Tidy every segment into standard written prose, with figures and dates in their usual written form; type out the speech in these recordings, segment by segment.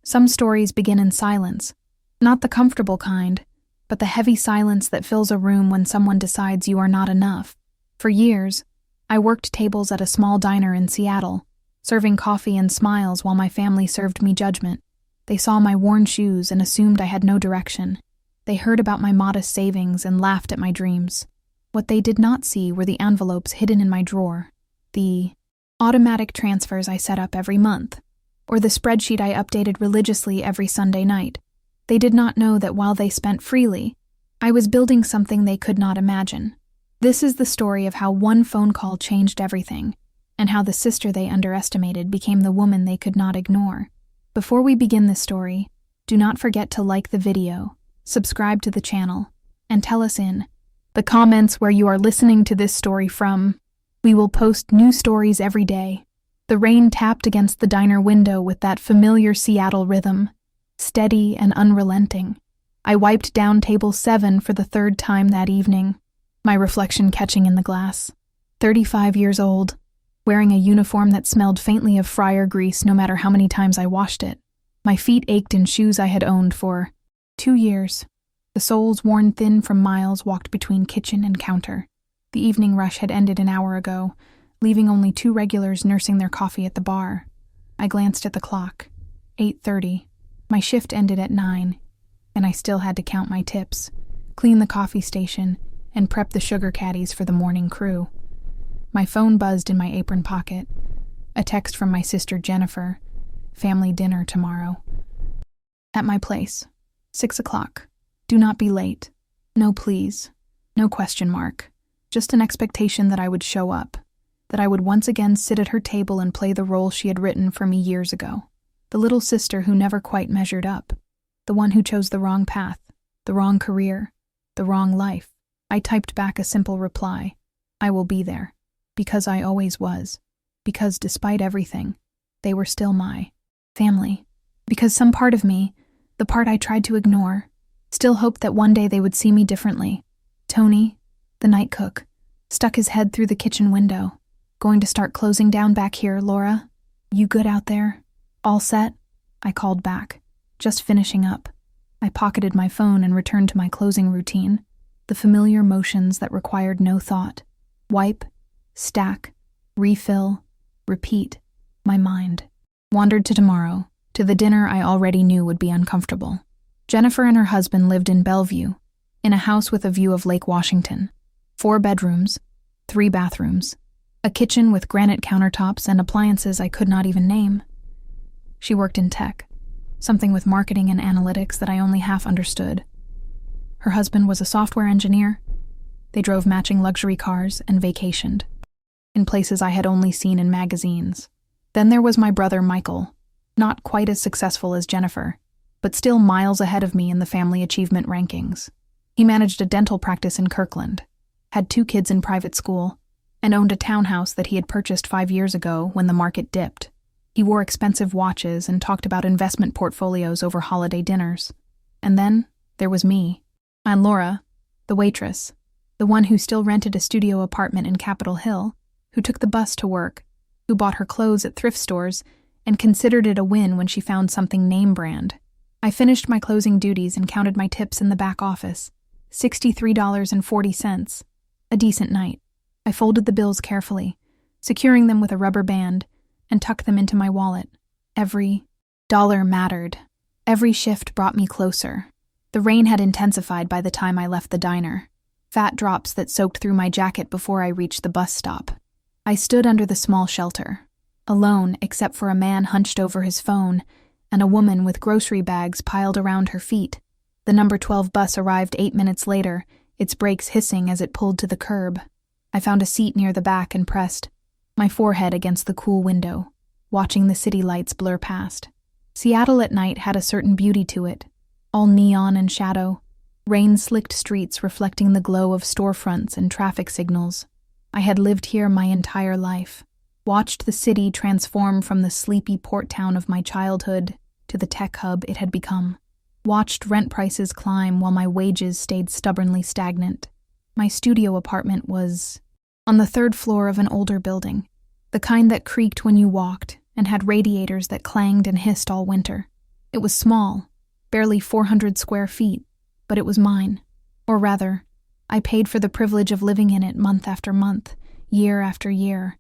Some stories begin in silence, not the comfortable kind, but the heavy silence that fills a room when someone decides you are not enough. For years, I worked tables at a small diner in Seattle, serving coffee and smiles while my family served me judgment. They saw my worn shoes and assumed I had no direction. They heard about my modest savings and laughed at my dreams. What they did not see were the envelopes hidden in my drawer, the automatic transfers I set up every month, or the spreadsheet I updated religiously every Sunday night. They did not know that while they spent freely, I was building something they could not imagine. This is the story of how one phone call changed everything, and how the sister they underestimated became the woman they could not ignore. Before we begin this story, do not forget to like the video, subscribe to the channel, and tell us in the comments where you are listening to this story from. We will post new stories every day. The rain tapped against the diner window with that familiar Seattle rhythm, steady and unrelenting. I wiped down table 7 for the 3rd time that evening, my reflection catching in the glass. 35 years old, wearing a uniform that smelled faintly of fryer grease no matter how many times I washed it. My feet ached in shoes I had owned for 2 years. The soles worn thin from miles walked between kitchen and counter. The evening rush had ended an hour ago, leaving only 2 regulars nursing their coffee at the bar. I glanced at the clock. 8:30. My shift ended at 9, and I still had to count my tips, clean the coffee station, and prep the sugar caddies for the morning crew. My phone buzzed in my apron pocket. A text from my sister Jennifer. Family dinner tomorrow. At my place. 6 o'clock. Do not be late. No please. No question mark. Just an expectation that I would show up. That I would once again sit at her table and play the role she had written for me years ago. The little sister who never quite measured up. The one who chose the wrong path, the wrong career, the wrong life. I typed back a simple reply. I will be there. Because I always was. Because despite everything, they were still my family. Because some part of me, the part I tried to ignore, still hoped that one day they would see me differently. Tony, the night cook, stuck his head through the kitchen window. Going to start closing down back here, Laura? You good out there? All set? I called back. Just finishing up. I pocketed my phone and returned to my closing routine. The familiar motions that required no thought. Wipe, stack, refill, repeat. My mind wandered to tomorrow, to the dinner I already knew would be uncomfortable. Jennifer and her husband lived in Bellevue, in a house with a view of Lake Washington. 4 bedrooms, 3 bathrooms, a kitchen with granite countertops and appliances I could not even name. She worked in tech, something with marketing and analytics that I only half understood. Her husband was a software engineer. They drove matching luxury cars and vacationed, in places I had only seen in magazines. Then there was my brother Michael, not quite as successful as Jennifer, but still miles ahead of me in the family achievement rankings. He managed a dental practice in Kirkland, had 2 kids in private school, and owned a townhouse that he had purchased 5 years ago when the market dipped. He wore expensive watches and talked about investment portfolios over holiday dinners. And then there was me. I'm Laura, the waitress, the one who still rented a studio apartment in Capitol Hill, who took the bus to work, who bought her clothes at thrift stores, and considered it a win when she found something name brand. I finished my closing duties and counted my tips in the back office. $63.40. A decent night. I folded the bills carefully, securing them with a rubber band, and tucked them into my wallet. Every dollar mattered. Every shift brought me closer. The rain had intensified by the time I left the diner. Fat drops that soaked through my jacket before I reached the bus stop. I stood under the small shelter, alone except for a man hunched over his phone and a woman with grocery bags piled around her feet. The number 12 bus arrived 8 minutes later, its brakes hissing as it pulled to the curb. I found a seat near the back and pressed my forehead against the cool window, watching the city lights blur past. Seattle at night had a certain beauty to it, all neon and shadow, rain-slicked streets reflecting the glow of storefronts and traffic signals. I had lived here my entire life, watched the city transform from the sleepy port town of my childhood to the tech hub it had become, watched rent prices climb while my wages stayed stubbornly stagnant. My studio apartment was on the 3rd floor of an older building, the kind that creaked when you walked and had radiators that clanged and hissed all winter. It was small, barely 400 square feet, but it was mine. Or rather, I paid for the privilege of living in it month after month, year after year,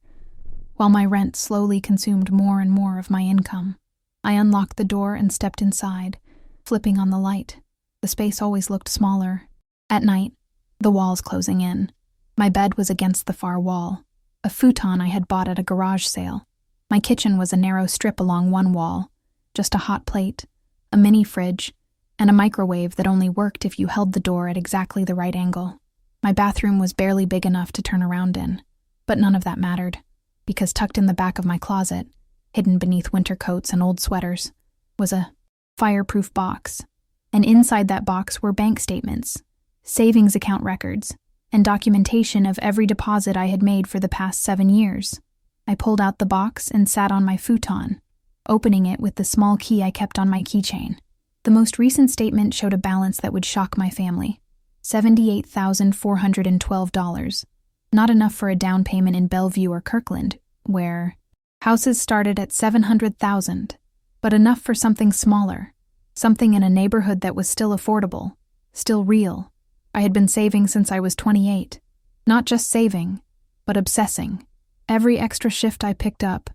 while my rent slowly consumed more and more of my income. I unlocked the door and stepped inside, flipping on the light. The space always looked smaller. At night, the walls closing in. My bed was against the far wall, a futon I had bought at a garage sale. My kitchen was a narrow strip along one wall, just a hot plate, a mini fridge, and a microwave that only worked if you held the door at exactly the right angle. My bathroom was barely big enough to turn around in, but none of that mattered, because tucked in the back of my closet, hidden beneath winter coats and old sweaters, was a fireproof box. And inside that box were bank statements, savings account records, and documentation of every deposit I had made for the past 7 years. I pulled out the box and sat on my futon, opening it with the small key I kept on my keychain. The most recent statement showed a balance that would shock my family: $78,412. Not enough for a down payment in Bellevue or Kirkland, where houses started at $700,000, but enough for something smaller, something in a neighborhood that was still affordable, still real. I had been saving since I was 28. Not just saving, but obsessing. Every extra shift I picked up,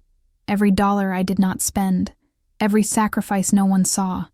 every dollar I did not spend, every sacrifice no one saw.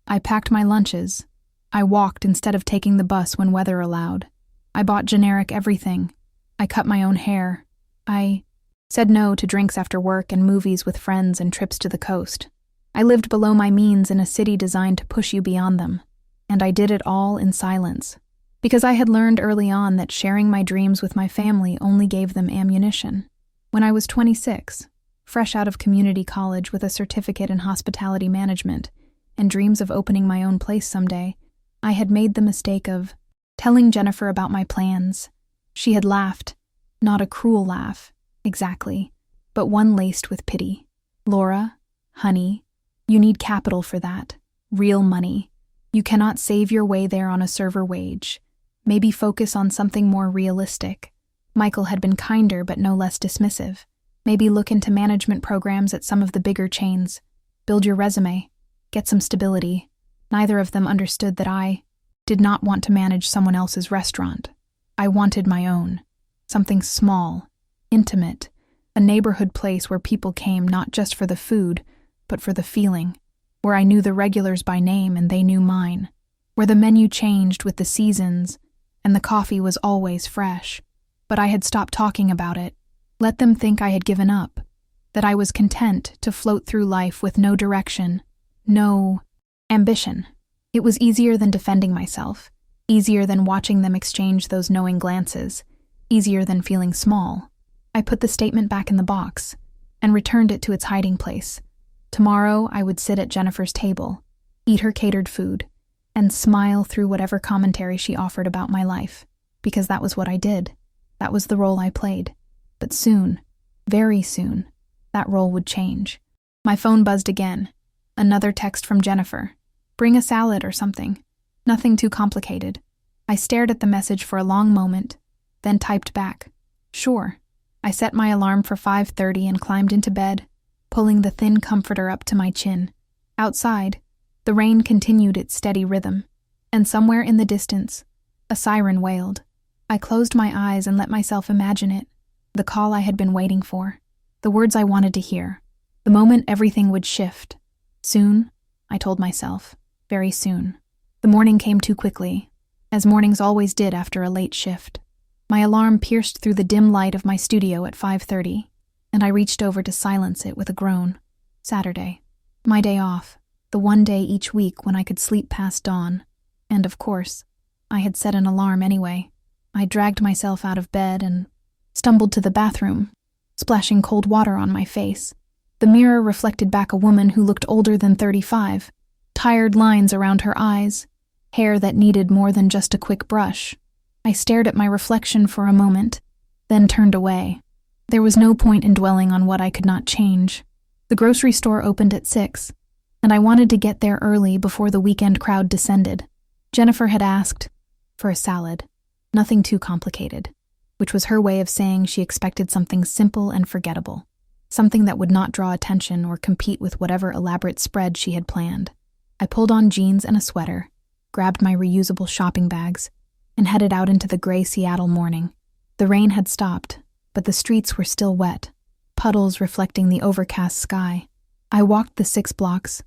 I packed my lunches. I walked instead of taking the bus when weather allowed. I bought generic everything. I cut my own hair. I said no to drinks after work and movies with friends and trips to the coast. I lived below my means in a city designed to push you beyond them. And I did it all in silence, because I had learned early on that sharing my dreams with my family only gave them ammunition. When I was 26, fresh out of community college with a certificate in hospitality management and dreams of opening my own place someday, I had made the mistake of telling Jennifer about my plans. She had laughed, not a cruel laugh, exactly, but one laced with pity. "Laura, honey, you need capital for that. Real money. You cannot save your way there on a server wage. Maybe focus on something more realistic." Michael had been kinder but no less dismissive. "Maybe look into management programs at some of the bigger chains. Build your resume. Get some stability." Neither of them understood that I did not want to manage someone else's restaurant. I wanted my own. Something small, intimate, a neighborhood place where people came not just for the food, but for the feeling, where I knew the regulars by name and they knew mine, where the menu changed with the seasons and the coffee was always fresh. But I had stopped talking about it. Let them think I had given up, that I was content to float through life with no direction, no ambition. It was easier than defending myself, easier than watching them exchange those knowing glances, easier than feeling small. I put the statement back in the box and returned it to its hiding place. Tomorrow I would sit at Jennifer's table, eat her catered food, and smile through whatever commentary she offered about my life, because that was what I did. That was the role I played. But soon, very soon, that role would change. My phone buzzed again. Another text from Jennifer. "Bring a salad or something. Nothing too complicated." I stared at the message for a long moment, then typed back, "Sure." I set my alarm for 5:30 and climbed into bed, pulling the thin comforter up to my chin. Outside, the rain continued its steady rhythm, and somewhere in the distance, a siren wailed. I closed my eyes and let myself imagine it, the call I had been waiting for, the words I wanted to hear, the moment everything would shift. Soon, I told myself, very soon. The morning came too quickly, as mornings always did after a late shift. My alarm pierced through the dim light of my studio at 5:30, and I reached over to silence it with a groan. Saturday. My day off, the one day each week when I could sleep past dawn. And of course, I had set an alarm anyway. I dragged myself out of bed and stumbled to the bathroom, splashing cold water on my face. The mirror reflected back a woman who looked older than 35, tired lines around her eyes, hair that needed more than just a quick brush. I stared at my reflection for a moment, then turned away. There was no point in dwelling on what I could not change. The grocery store opened at 6, and I wanted to get there early before the weekend crowd descended. Jennifer had asked for a salad. Nothing too complicated, which was her way of saying she expected something simple and forgettable, something that would not draw attention or compete with whatever elaborate spread she had planned. I pulled on jeans and a sweater, grabbed my reusable shopping bags, and headed out into the gray Seattle morning. The rain had stopped, but the streets were still wet, puddles reflecting the overcast sky. I walked the 6 blocks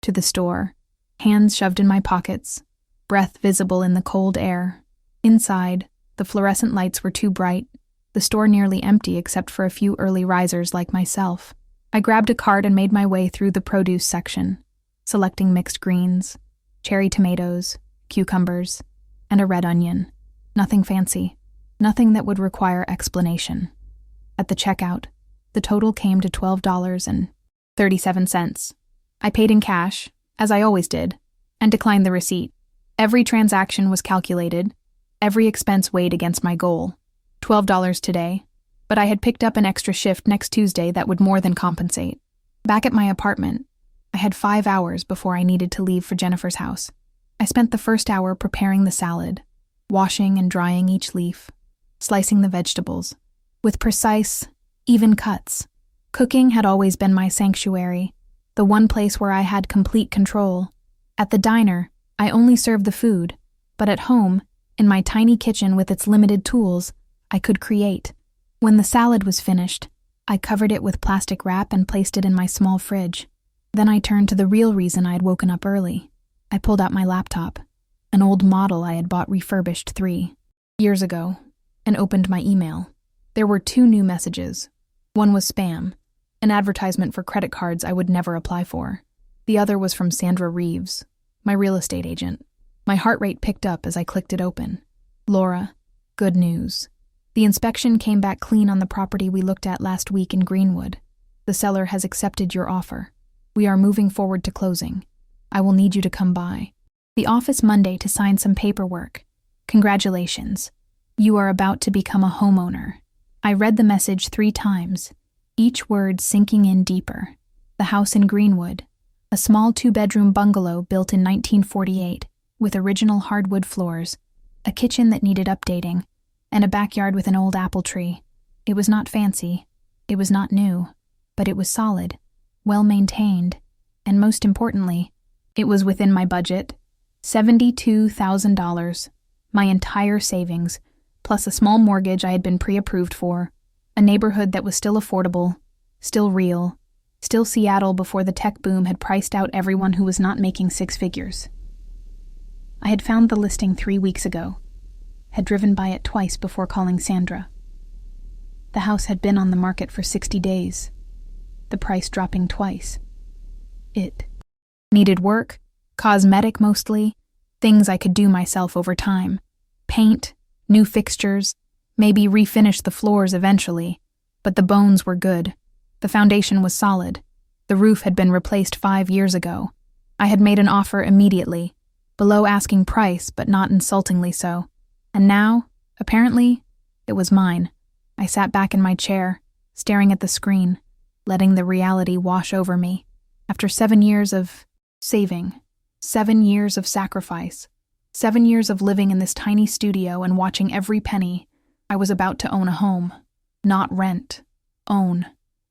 to the store, hands shoved in my pockets, breath visible in the cold air. Inside, the fluorescent lights were too bright, the store nearly empty except for a few early risers like myself. I grabbed a cart and made my way through the produce section, selecting mixed greens, cherry tomatoes, cucumbers, and a red onion. Nothing fancy, nothing that would require explanation. At the checkout, the total came to $12.37. I paid in cash, as I always did, and declined the receipt. Every transaction was calculated, every expense weighed against my goal. $12 today, but I had picked up an extra shift next Tuesday that would more than compensate. Back at my apartment, I had 5 hours before I needed to leave for Jennifer's house. I spent the first hour preparing the salad, washing and drying each leaf, slicing the vegetables, with precise, even cuts. Cooking had always been my sanctuary, the one place where I had complete control. At the diner, I only served the food, but at home, in my tiny kitchen with its limited tools, I could create. When the salad was finished, I covered it with plastic wrap and placed it in my small fridge. Then I turned to the real reason I had woken up early. I pulled out my laptop, an old model I had bought refurbished 3 years ago, and opened my email. There were 2 new messages. One was spam, an advertisement for credit cards I would never apply for. The other was from Sandra Reeves, my real estate agent. My heart rate picked up as I clicked it open. Laura, good news. The inspection came back clean on the property we looked at last week in Greenwood. The seller has accepted your offer. We are moving forward to closing. I will need you to come by the office Monday to sign some paperwork. Congratulations. You are about to become a homeowner. I read the message 3 times, each word sinking in deeper. The house in Greenwood, a small 2-bedroom bungalow built in 1948 with original hardwood floors, a kitchen that needed updating, and a backyard with an old apple tree. It was not fancy, it was not new, but it was solid, well-maintained, and most importantly, it was within my budget. $72,000, my entire savings, plus a small mortgage I had been pre-approved for, a neighborhood that was still affordable, still real, still Seattle before the tech boom had priced out everyone who was not making 6 figures. I had found the listing 3 weeks ago, had driven by it twice before calling Sandra. The house had been on the market for 60 days, the price dropping twice. It needed work, cosmetic mostly, things I could do myself over time. Paint, new fixtures, maybe refinish the floors eventually, but the bones were good. The foundation was solid. The roof had been replaced 5 years ago. I had made an offer immediately, below asking price but not insultingly so. And now, apparently, it was mine. I sat back in my chair, staring at the screen, letting the reality wash over me. After 7 years of saving, 7 years of sacrifice, 7 years of living in this tiny studio and watching every penny, I was about to own a home. Not rent. Own.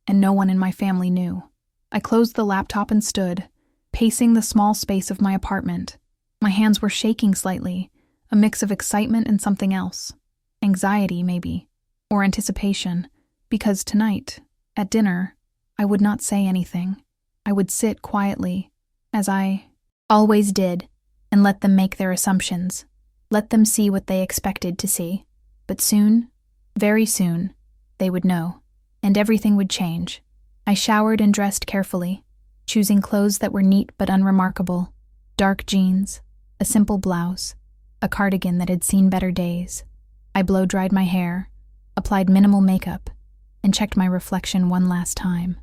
And no one in my family knew. I closed the laptop and stood, pacing the small space of my apartment. My hands were shaking slightly, a mix of excitement and something else. Anxiety, maybe. Or anticipation. Because tonight, at dinner, I would not say anything. I would sit quietly, as I always did, and let them make their assumptions. Let them see what they expected to see. But soon, very soon, they would know, and everything would change. I showered and dressed carefully, choosing clothes that were neat but unremarkable. Dark jeans, a simple blouse, a cardigan that had seen better days. I blow-dried my hair, applied minimal makeup, and checked my reflection one last time.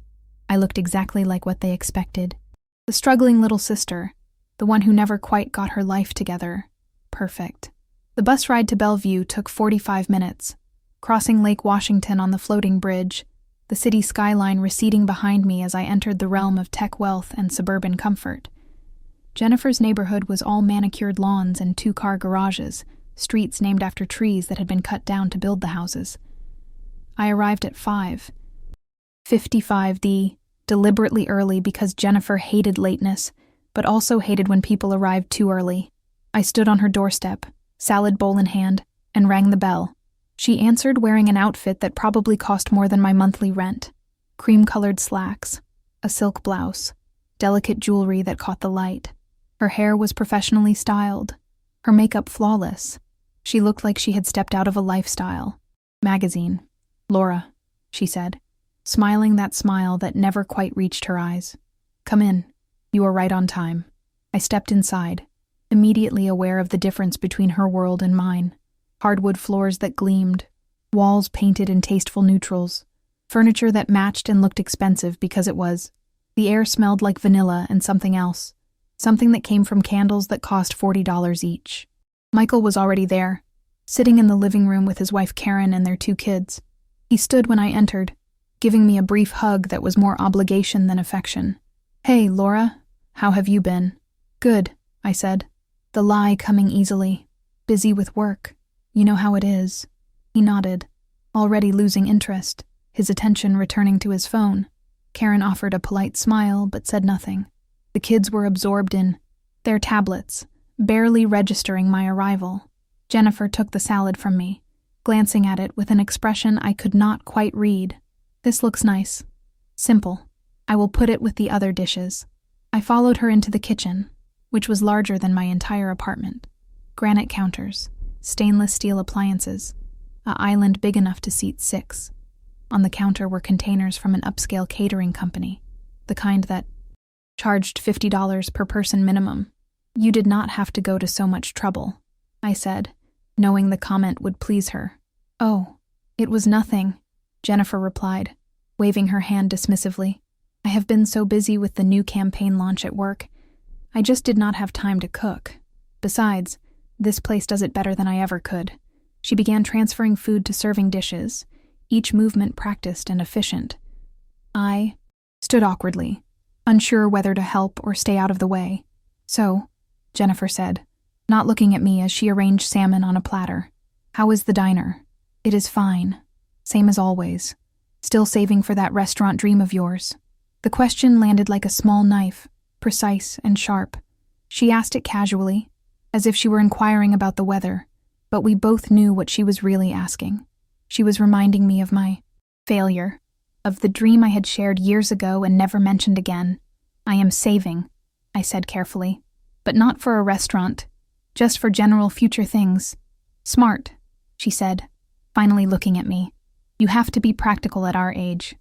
I looked exactly like what they expected. The struggling little sister, the one who never quite got her life together. Perfect. The bus ride to Bellevue took 45 minutes, crossing Lake Washington on the floating bridge, the city skyline receding behind me as I entered the realm of tech wealth and suburban comfort. Jennifer's neighborhood was all manicured lawns and 2-car garages, streets named after trees that had been cut down to build the houses. I arrived at 5:55 deliberately early because Jennifer hated lateness, but also hated when people arrived too early. I stood on her doorstep, salad bowl in hand, and rang the bell. She answered wearing an outfit that probably cost more than my monthly rent. Cream-colored slacks, a silk blouse, delicate jewelry that caught the light. Her hair was professionally styled, her makeup flawless. She looked like she had stepped out of a lifestyle magazine. "Laura," she said, smiling that smile that never quite reached her eyes. "Come in. You are right on time." I stepped inside, immediately aware of the difference between her world and mine. Hardwood floors that gleamed, walls painted in tasteful neutrals, furniture that matched and looked expensive because it was. The air smelled like vanilla and something else, something that came from candles that cost $40 each. Michael was already there, sitting in the living room with his wife Karen and their 2 kids. He stood when I entered, giving me a brief hug that was more obligation than affection. "Hey, Laura, how have you been?" "Good," I said, the lie coming easily. "Busy with work. You know how it is." He nodded, already losing interest, his attention returning to his phone. Karen offered a polite smile but said nothing. The kids were absorbed in their tablets, barely registering my arrival. Jennifer took the salad from me, glancing at it with an expression I could not quite read. "This looks nice. Simple. I will put it with the other dishes." I followed her into the kitchen, which was larger than my entire apartment. Granite counters, stainless steel appliances, an island big enough to seat 6. On the counter were containers from an upscale catering company, the kind that charged $50 per person minimum. "You did not have to go to so much trouble," I said, knowing the comment would please her. "Oh, it was nothing," Jennifer replied, waving her hand dismissively. "I have been so busy with the new campaign launch at work. I just did not have time to cook. Besides, this place does it better than I ever could." She began transferring food to serving dishes, each movement practiced and efficient. I stood awkwardly, unsure whether to help or stay out of the way. "So," Jennifer said, not looking at me as she arranged salmon on a platter, "how is the diner?" "It is fine. Same as always. Still saving for that restaurant dream of yours." The question landed like a small knife, precise and sharp. She asked it casually, as if she were inquiring about the weather, but we both knew what she was really asking. She was reminding me of my failure, of the dream I had shared years ago and never mentioned again. "I am saving," I said carefully, "but not for a restaurant, just for general future things." "Smart," she said, finally looking at me. "You have to be practical at our age.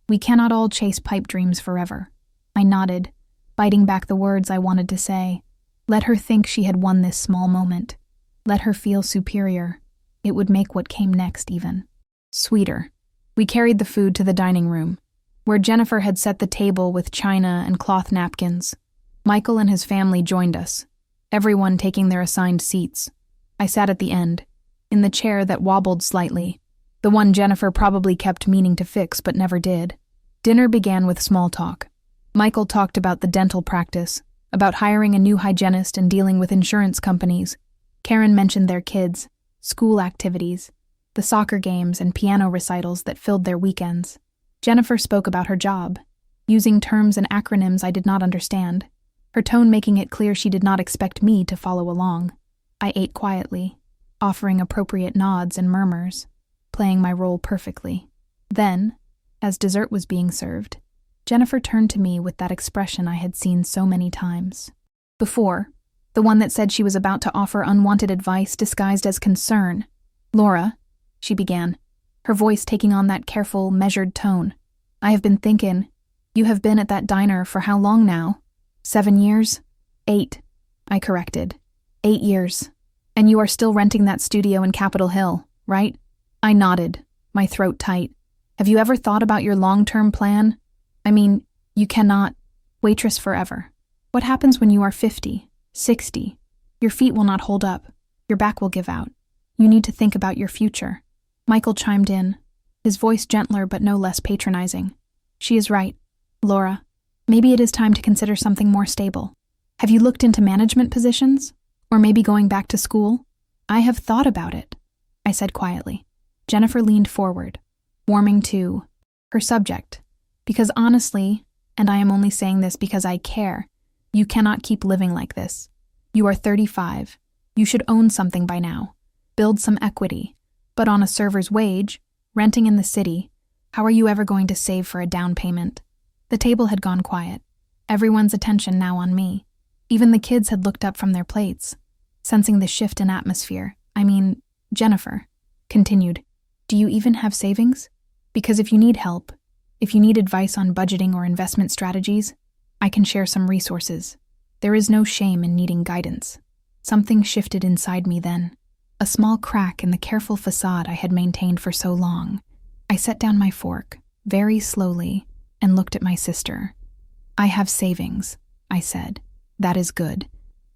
We cannot all chase pipe dreams forever." I nodded, biting back the words I wanted to say. Let her think she had won this small moment. Let her feel superior. It would make what came next even sweeter. We carried the food to the dining room, where Jennifer had set the table with china and cloth napkins. Michael and his family joined us, everyone taking their assigned seats. I sat at the end, in the chair that wobbled slightly, the one Jennifer probably kept meaning to fix but never did. Dinner began with small talk. Michael talked about the dental practice, about hiring a new hygienist and dealing with insurance companies. Karen mentioned their kids, school activities, the soccer games and piano recitals that filled their weekends. Jennifer spoke about her job, using terms and acronyms I did not understand, her tone making it clear she did not expect me to follow along. I ate quietly, offering appropriate nods and murmurs, playing my role perfectly. Then, as dessert was being served, Jennifer turned to me with that expression I had seen so many times before, the one that said she was about to offer unwanted advice disguised as concern. "Laura," she began, her voice taking on that careful, measured tone. "I have been thinking, you have been at that diner for how long now? 7 years? 8, I corrected. 8 years. And you are still renting that studio in Capitol Hill, right?" I nodded, my throat tight. "Have you ever thought about your long-term plan? I mean, you cannot waitress forever. What happens when you are 50, 60? Your feet will not hold up. Your back will give out. You need to think about your future." Michael chimed in, his voice gentler but no less patronizing. "She is right, Laura. Maybe it is time to consider something more stable. Have you looked into management positions? Or maybe going back to school?" "I have thought about it," I said quietly. Jennifer leaned forward, warming to her subject. "Because honestly, and I am only saying this because I care, You cannot keep living like this. You are 35. You should own something by now. Build some equity. But on a server's wage, renting in the city, how are you ever going to save for a down payment? The table had gone quiet. Everyone's attention now on me. Even the kids had looked up from their plates, sensing the shift in atmosphere. Jennifer continued, "Do you even have savings? Because if you need help, if you need advice on budgeting or investment strategies, I can share some resources. There is no shame in needing guidance." Something shifted inside me then, a small crack in the careful facade I had maintained for so long. I set down my fork, very slowly, and looked at my sister. "I have savings," I said. "That is good,"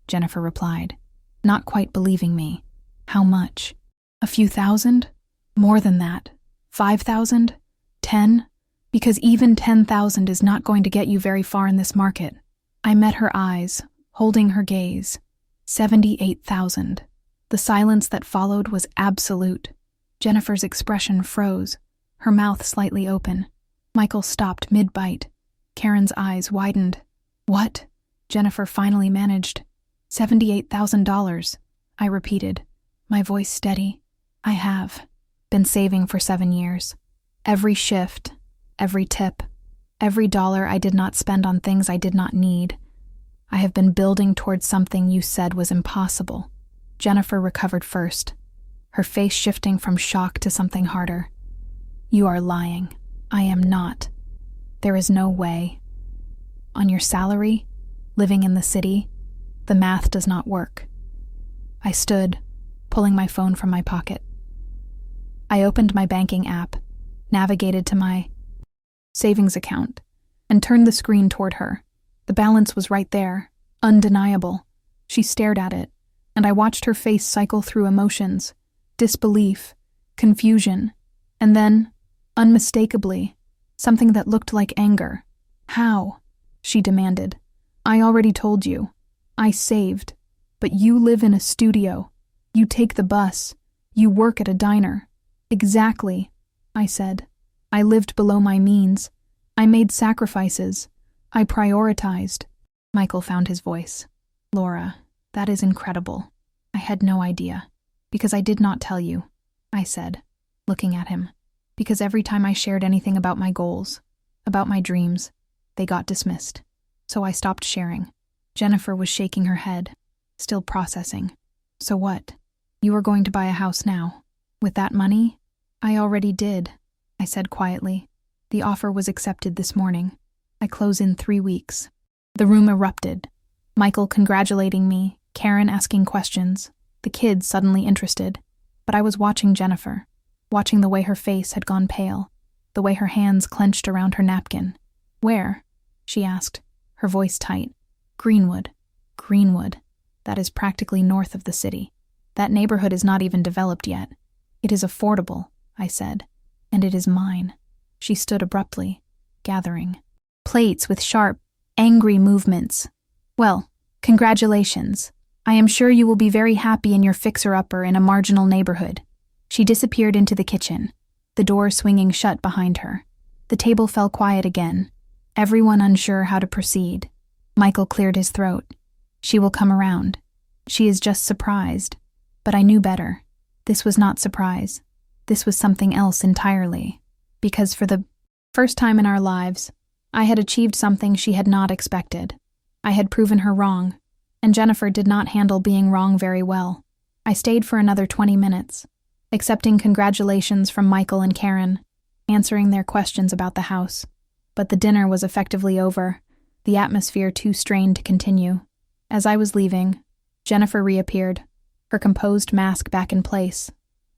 Jennifer replied, not quite believing me. "How much? A few thousand? More than that? 5,000? 10? Because even 10,000 is not going to get you very far in this market." I met her eyes, holding her gaze. 78,000. The silence that followed was absolute. Jennifer's expression froze, her mouth slightly open. Michael stopped mid-bite. Karen's eyes widened. "What?" Jennifer finally managed. $78,000, I repeated, my voice steady. "I have been saving for 7 years. Every shift, every tip, every dollar I did not spend on things I did not need. I have been building towards something you said was impossible." Jennifer recovered first, her face shifting from shock to something harder. "You are lying. I am not. There is no way. On your salary, living in the city, the math does not work." I stood, pulling my phone from my pocket. I opened my banking app, navigated to my savings account, and turned the screen toward her. The balance was right there, undeniable. She stared at it, and I watched her face cycle through emotions, disbelief, confusion, and then, unmistakably, something that looked like anger. "How?" she demanded. "I already told you. I saved. But you live in a studio. You take the bus. You work at a diner." "Exactly," I said. "I lived below my means. I made sacrifices. I prioritized." Michael found his voice. "Laura, that is incredible. I had no idea. Because I did not tell you," I said, looking at him. "Because every time I shared anything about my goals, about my dreams, they got dismissed. So I stopped sharing." Jennifer was shaking her head, still processing. "So what? You are going to buy a house now? With that money?" "I already did," I said quietly. "The offer was accepted this morning. I close in 3 weeks." The room erupted. Michael congratulating me, Karen asking questions, the kids suddenly interested. But I was watching Jennifer, watching the way her face had gone pale, the way her hands clenched around her napkin. "Where?" she asked, her voice tight. "Greenwood. Greenwood. That is practically north of the city. That neighborhood is not even developed yet. It is affordable," I said, "and it is mine." She stood abruptly, gathering plates with sharp, angry movements. "Well, congratulations. I am sure you will be very happy in your fixer-upper in a marginal neighborhood." She disappeared into the kitchen, the door swinging shut behind her. The table fell quiet again, everyone unsure how to proceed. Michael cleared his throat. "She will come around. She is just surprised." But I knew better. This was not surprise. This was something else entirely. Because for the first time in our lives, I had achieved something she had not expected. I had proven her wrong, and Jennifer did not handle being wrong very well. I stayed for another 20 minutes, accepting congratulations from Michael and Karen, answering their questions about the house. But the dinner was effectively over, the atmosphere too strained to continue. As I was leaving, Jennifer reappeared, her composed mask back in place.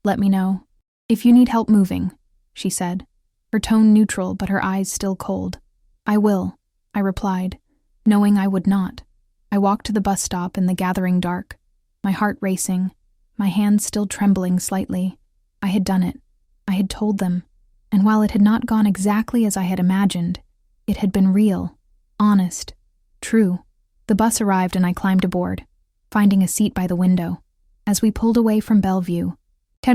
"Let me know if you need help moving," she said, her tone neutral but her eyes still cold. "I will," I replied, knowing I would not. I walked to the bus stop in the gathering dark, my heart racing, my hands still trembling slightly. I had done it. I had told them. And while it had not gone exactly as I had imagined, it had been real, honest, true. The bus arrived and I climbed aboard, finding a seat by the window. As we pulled away from Bellevue,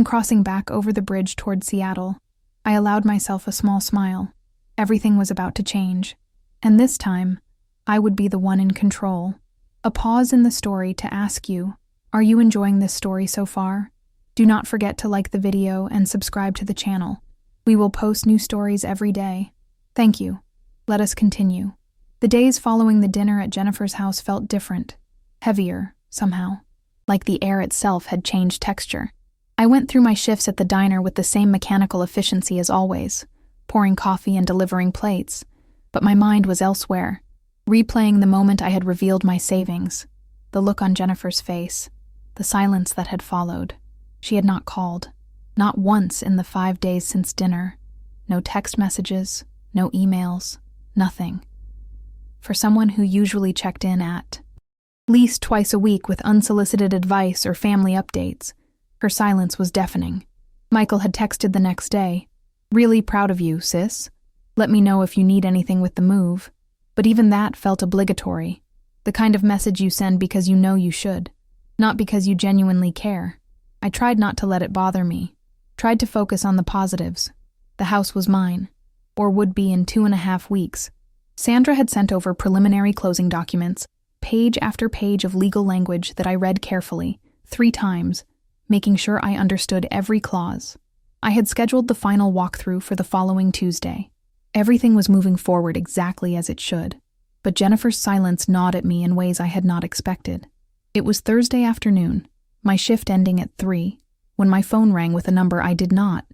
crossing back over the bridge toward Seattle, I allowed myself a small smile. Everything was about to change. And this time, I would be the one in control. A pause in the story to ask you, are you enjoying this story so far? Do not forget to like the video and subscribe to the channel. We will post new stories every day. Thank you. Let us continue. The days following the dinner at Jennifer's house felt different, heavier, somehow, like the air itself had changed texture. I went through my shifts at the diner with the same mechanical efficiency as always, pouring coffee and delivering plates, but my mind was elsewhere, replaying the moment I had revealed my savings, the look on Jennifer's face, the silence that had followed. She had not called, not once in the 5 days since dinner. No text messages, no emails, nothing. For someone who usually checked in at least twice a week with unsolicited advice or family updates, her silence was deafening. Michael had texted the next day, "Really proud of you, sis. Let me know if you need anything with the move." But even that felt obligatory, the kind of message you send because you know you should, not because you genuinely care. I tried not to let it bother me, tried to focus on the positives. The house was mine, or would be in 2.5 weeks. Sandra had sent over preliminary closing documents, page after page of legal language that I read carefully, 3 times, making sure I understood every clause. I had scheduled the final walkthrough for the following Tuesday. Everything was moving forward exactly as it should, but Jennifer's silence gnawed at me in ways I had not expected. It was Thursday afternoon, my shift ending at 3, when my phone rang with a number I did not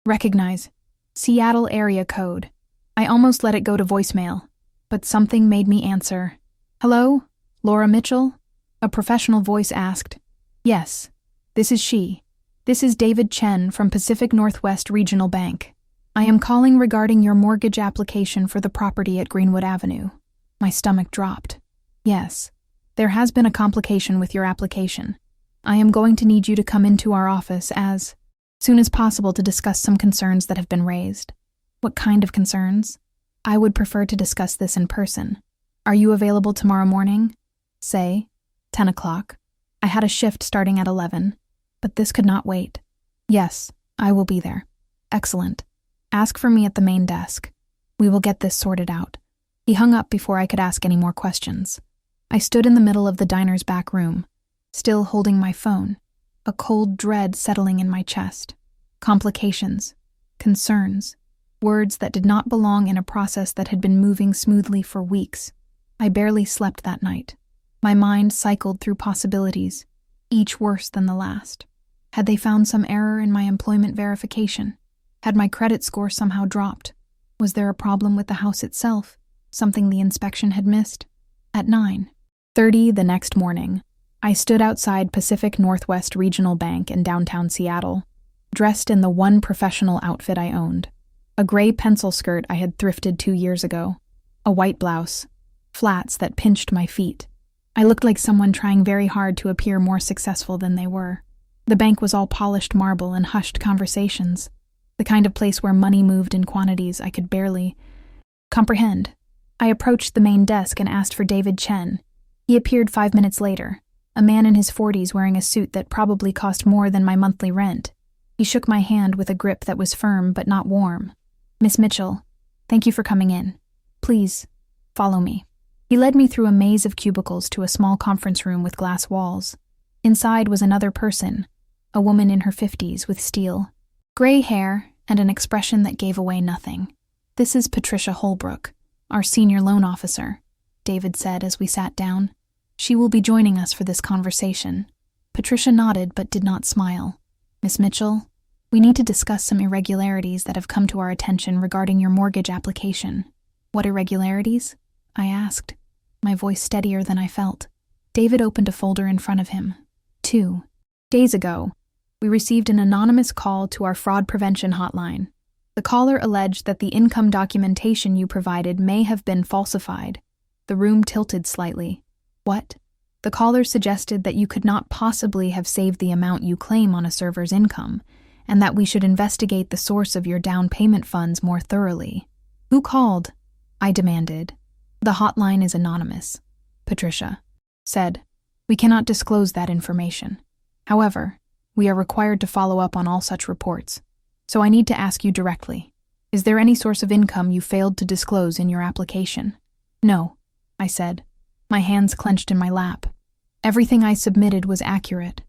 recognize. Seattle area code. I almost let it go to voicemail, but something made me answer. "Hello? Laura Mitchell?" A professional voice asked. "Yes, this is she. This is David Chen from Pacific Northwest Regional Bank. I am calling regarding your mortgage application for the property at Greenwood Avenue." My stomach dropped. "Yes, there has been a complication with your application. I am going to need you to come into our office as soon as possible to discuss some concerns that have been raised." "What kind of concerns?" "I would prefer to discuss this in person. Are you available tomorrow morning? Say, 10 o'clock. I had a shift starting at 11, but this could not wait." "Yes, I will be there." "Excellent. Ask for me at the main desk. We will get this sorted out." He hung up before I could ask any more questions. I stood in the middle of the diner's back room, still holding my phone, a cold dread settling in my chest. Complications, concerns, words that did not belong in a process that had been moving smoothly for weeks. I barely slept that night. My mind cycled through possibilities, each worse than the last. Had they found some error in my employment verification? Had my credit score somehow dropped? Was there a problem with the house itself, something the inspection had missed? At 9:30 the next morning, I stood outside Pacific Northwest Regional Bank in downtown Seattle, dressed in the one professional outfit I owned. A gray pencil skirt I had thrifted 2 years ago, a white blouse, flats that pinched my feet. I looked like someone trying very hard to appear more successful than they were. The bank was all polished marble and hushed conversations, the kind of place where money moved in quantities I could barely comprehend. I approached the main desk and asked for David Chen. He appeared 5 minutes later, a man in his 40s wearing a suit that probably cost more than my monthly rent. He shook my hand with a grip that was firm but not warm. "Miss Mitchell, thank you for coming in. Please, follow me." He led me through a maze of cubicles to a small conference room with glass walls. Inside was another person, a woman in her 50s with steel gray hair and an expression that gave away nothing. "This is Patricia Holbrook, our senior loan officer," David said as we sat down. "She will be joining us for this conversation." Patricia nodded but did not smile. "Miss Mitchell, we need to discuss some irregularities that have come to our attention regarding your mortgage application." "What irregularities?" I asked, my voice steadier than I felt. David opened a folder in front of him. 2 days ago, we received an anonymous call to our fraud prevention hotline. The caller alleged that the income documentation you provided may have been falsified. The room tilted slightly. "What?" The caller suggested that you could not possibly have saved the amount you claim on a server's income, and that we should investigate the source of your down payment funds more thoroughly. "Who called?" I demanded. "The hotline is anonymous," Patricia said. "We cannot disclose that information. However, we are required to follow up on all such reports. So I need to ask you directly, is there any source of income you failed to disclose in your application?" No, I said, my hands clenched in my lap. Everything I submitted was accurate.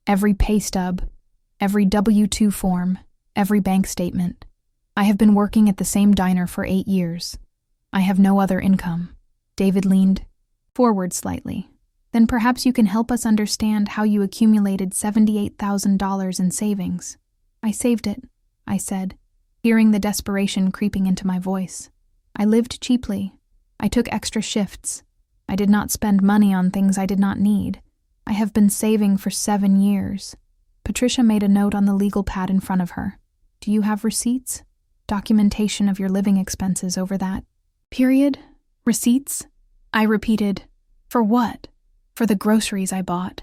Every pay stub, every W-2 form, every bank statement. I have been working at the same diner for 8 years. I have no other income. David leaned forward slightly. Then perhaps you can help us understand how you accumulated $78,000 in savings. I saved it, I said, hearing the desperation creeping into my voice. I lived cheaply. I took extra shifts. I did not spend money on things I did not need. I have been saving for 7 years. Patricia made a note on the legal pad in front of her. Do you have receipts? Documentation of your living expenses over that period? Receipts? I repeated. For what? For the groceries I bought.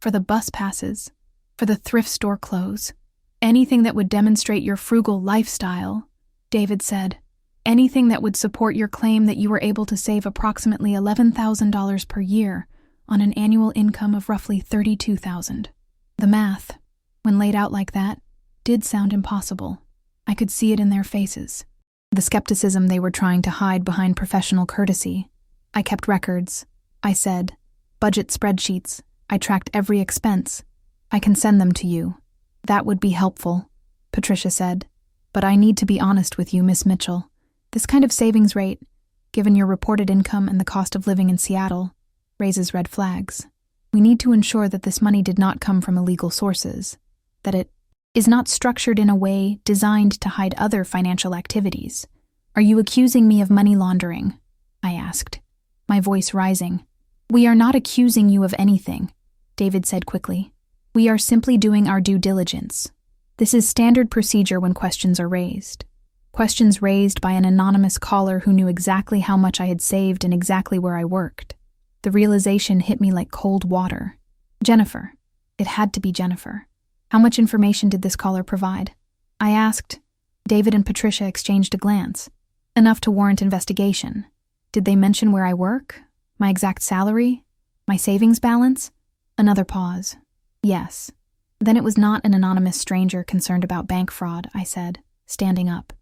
For the bus passes. For the thrift store clothes. Anything that would demonstrate your frugal lifestyle, David said. Anything that would support your claim that you were able to save approximately $11,000 per year on an annual income of roughly $32,000. The math, when laid out like that, did sound impossible. I could see it in their faces. The skepticism they were trying to hide behind professional courtesy. I kept records. I said, budget spreadsheets. I tracked every expense. I can send them to you. That would be helpful, Patricia said. But I need to be honest with you, Miss Mitchell. This kind of savings rate, given your reported income and the cost of living in Seattle, raises red flags. We need to ensure that this money did not come from illegal sources, that it is not structured in a way designed to hide other financial activities. Are you accusing me of money laundering? I asked, my voice rising. We are not accusing you of anything, David said quickly. We are simply doing our due diligence. This is standard procedure when questions are raised. Questions raised by an anonymous caller who knew exactly how much I had saved and exactly where I worked. The realization hit me like cold water. Jennifer. It had to be Jennifer. How much information did this caller provide? I asked. David and Patricia exchanged a glance. Enough to warrant investigation. Did they mention where I work? My exact salary? My savings balance? Another pause. Yes. Then it was not an anonymous stranger concerned about bank fraud, I said, standing up.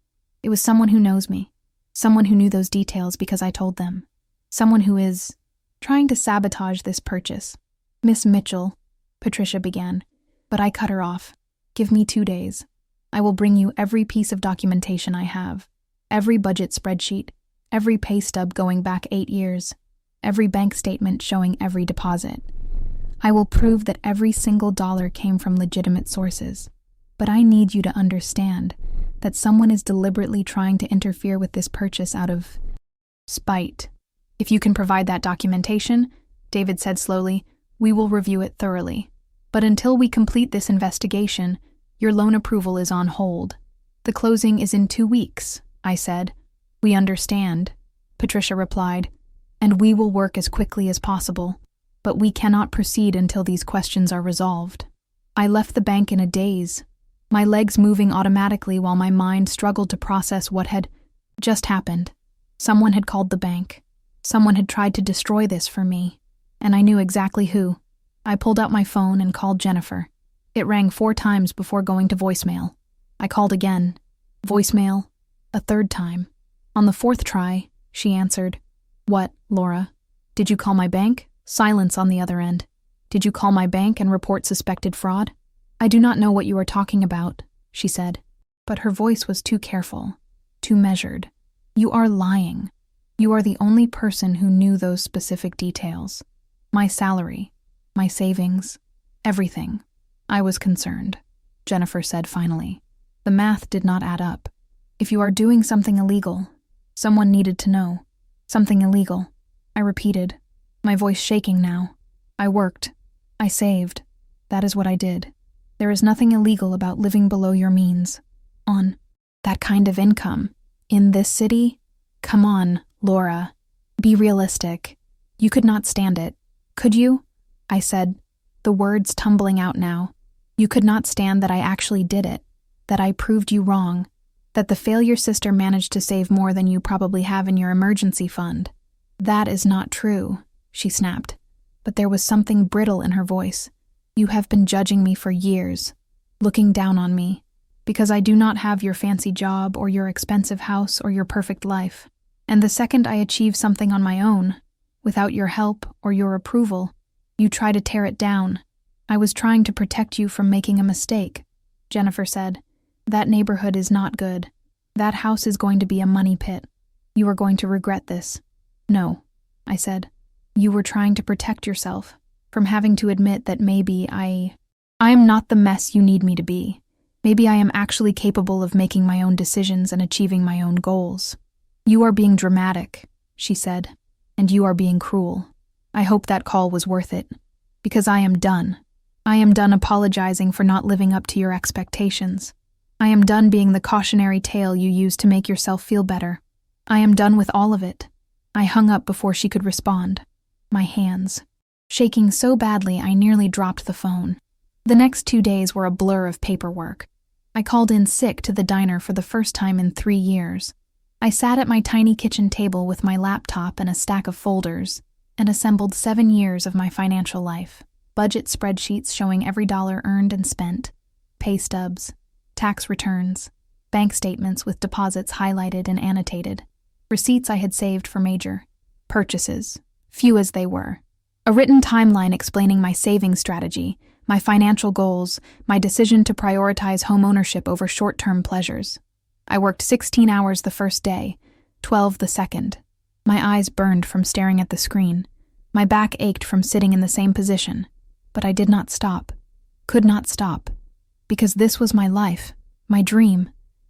It was someone who knows me. Someone who knew those details because I told them. Someone who is trying to sabotage this purchase. Miss Mitchell, Patricia began, but I cut her off. Give me 2 days. I will bring you every piece of documentation I have. Every budget spreadsheet, every pay stub going back 8 years, every bank statement showing every deposit. I will prove that every single dollar came from legitimate sources. But I need you to understand that someone is deliberately trying to interfere with this purchase out of spite. If you can provide that documentation, David said slowly, we will review it thoroughly. But until we complete this investigation, your loan approval is on hold. The closing is in 2 weeks, I said. We understand, Patricia replied, and we will work as quickly as possible. But we cannot proceed until these questions are resolved. I left the bank in a daze, my legs moving automatically while my mind struggled to process what had just happened. Someone had called the bank. Someone had tried to destroy this for me, and I knew exactly who. I pulled out my phone and called Jennifer. It rang 4 times before going to voicemail. I called again. Voicemail. A 3rd time. On the 4th try, she answered. What, Laura? Did you call my bank? Silence on the other end. Did you call my bank and report suspected fraud? I do not know what you are talking about, she said. But her voice was too careful, too measured. You are lying. You are the only person who knew those specific details. My salary, my savings, everything. I was concerned, Jennifer said finally. The math did not add up. If you are doing something illegal, someone needed to know. Something illegal, I repeated, my voice shaking now. I worked. I saved. That is what I did. There is nothing illegal about living below your means. On that kind of income. In this city? Come on, Laura. Be realistic. You could not stand it. Could you? I said, the words tumbling out now. You could not stand that I actually did it, that I proved you wrong, that the failure sister managed to save more than you probably have in your emergency fund. That is not true, she snapped, but there was something brittle in her voice. You have been judging me for years, looking down on me, because I do not have your fancy job or your expensive house or your perfect life. And the second I achieve something on my own, without your help or your approval, you try to tear it down. I was trying to protect you from making a mistake, Jennifer said. That neighborhood is not good. That house is going to be a money pit. You are going to regret this. No, I said. You were trying to protect yourself from having to admit that maybe I am not the mess you need me to be. Maybe I am actually capable of making my own decisions and achieving my own goals. You are being dramatic, she said, and you are being cruel. I hope that call was worth it, because I am done. I am done apologizing for not living up to your expectations. I am done being the cautionary tale you use to make yourself feel better. I am done with all of it. I hung up before she could respond, my hands shaking so badly I nearly dropped the phone. The next 2 days were a blur of paperwork. I called in sick to the diner for the first time in 3 years. I sat at my tiny kitchen table with my laptop and a stack of folders and assembled 7 years of my financial life. Budget spreadsheets showing every dollar earned and spent, pay stubs, tax returns, bank statements with deposits highlighted and annotated, receipts I had saved for major purchases, few as they were, a written timeline explaining my saving strategy, my financial goals, my decision to prioritize home ownership over short-term pleasures. I worked 16 hours the first day, 12 the second. My eyes burned from staring at the screen. My back ached from sitting in the same position. But I did not stop, could not stop, because this was my life, my dream,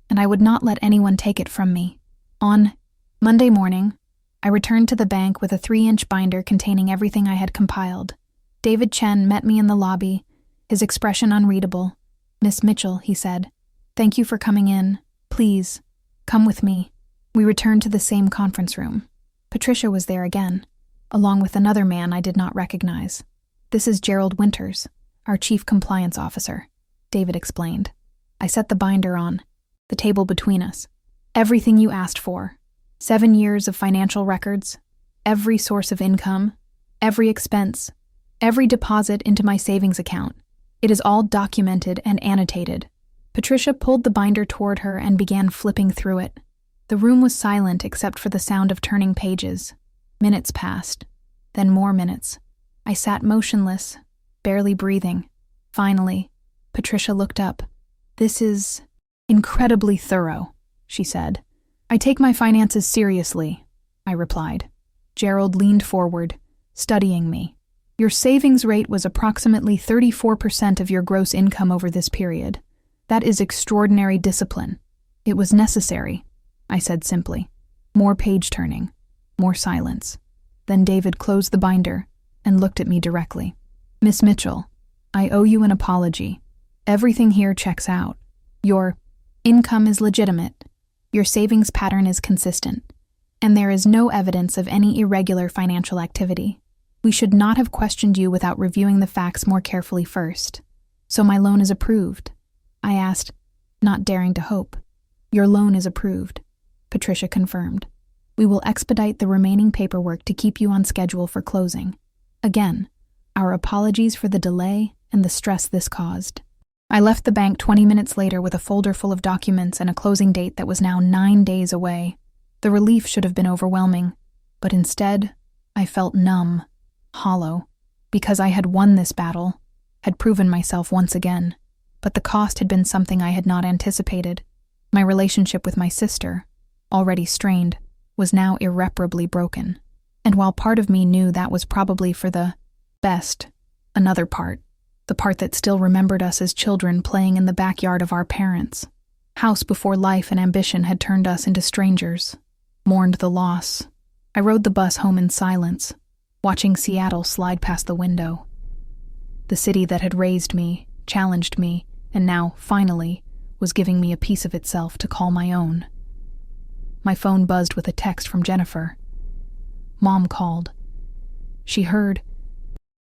and I would not let anyone take it from me. On Monday morning, I returned to the bank with a 3-inch binder containing everything I had compiled. David Chen met me in the lobby, his expression unreadable. "Miss Mitchell," he said, "thank you for coming in. Please, come with me." We returned to the same conference room. Patricia was there again, along with another man I did not recognize. "This is Gerald Winters, our chief compliance officer," David explained. I set the binder on the table between us. "Everything you asked for. 7 years of financial records, every source of income, every expense, every deposit into my savings account. It is all documented and annotated." Patricia pulled the binder toward her and began flipping through it. The room was silent except for the sound of turning pages. Minutes passed, then more minutes. I sat motionless, barely breathing. Finally, Patricia looked up. "This is incredibly thorough," she said. "I take my finances seriously," I replied. Gerald leaned forward, studying me. "Your savings rate was approximately 34% of your gross income over this period. That is extraordinary discipline. It was necessary," I said simply. More page turning, more silence. Then David closed the binder and looked at me directly. "Miss Mitchell, I owe you an apology. Everything here checks out. Your income is legitimate. Your savings pattern is consistent, and there is no evidence of any irregular financial activity. We should not have questioned you without reviewing the facts more carefully first. So my loan is approved," I asked, not daring to hope. "Your loan is approved," Patricia confirmed. "We will expedite the remaining paperwork to keep you on schedule for closing. Again, our apologies for the delay and the stress this caused." I left the bank 20 minutes later with a folder full of documents and a closing date that was now 9 days away. The relief should have been overwhelming, but instead, I felt numb, hollow, because I had won this battle, had proven myself once again. But the cost had been something I had not anticipated. My relationship with my sister, already strained, was now irreparably broken. And while part of me knew that was probably for the best, another part, the part that still remembered us as children playing in the backyard of our parents, house before life and ambition had turned us into strangers, mourned the loss. I rode the bus home in silence, watching Seattle slide past the window. The city that had raised me, challenged me, and now, finally, was giving me a piece of itself to call my own. My phone buzzed with a text from Jennifer. Mom called. She heard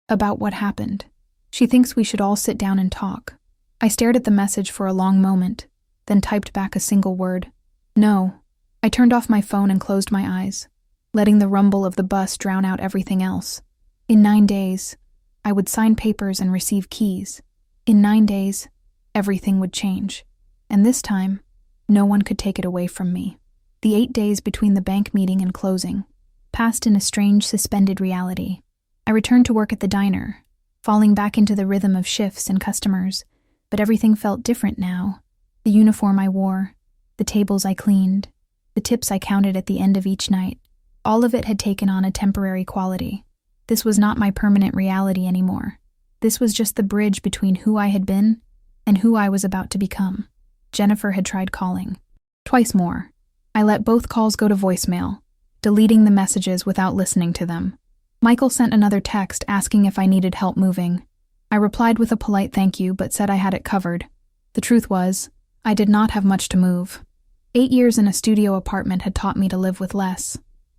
about what happened. She thinks we should all sit down and talk. I stared at the message for a long moment, then typed back a single word. No. I turned off my phone and closed my eyes, letting the rumble of the bus drown out everything else. In 9 days, I would sign papers and receive keys. In 9 days, everything would change. And this time, no one could take it away from me. The 8 days between the bank meeting and closing passed in a strange suspended reality. I returned to work at the diner, falling back into the rhythm of shifts and customers, but everything felt different now. The uniform I wore, the tables I cleaned, the tips I counted at the end of each night, all of it had taken on a temporary quality. This was not my permanent reality anymore. This was just the bridge between who I had been and who I was about to become. Jennifer had tried calling. Twice more. I let both calls go to voicemail, deleting the messages without listening to them. Michael sent another text asking if I needed help moving. I replied with a polite thank you, but said I had it covered. The truth was, I did not have much to move. 8 years in a studio apartment had taught me to live with less.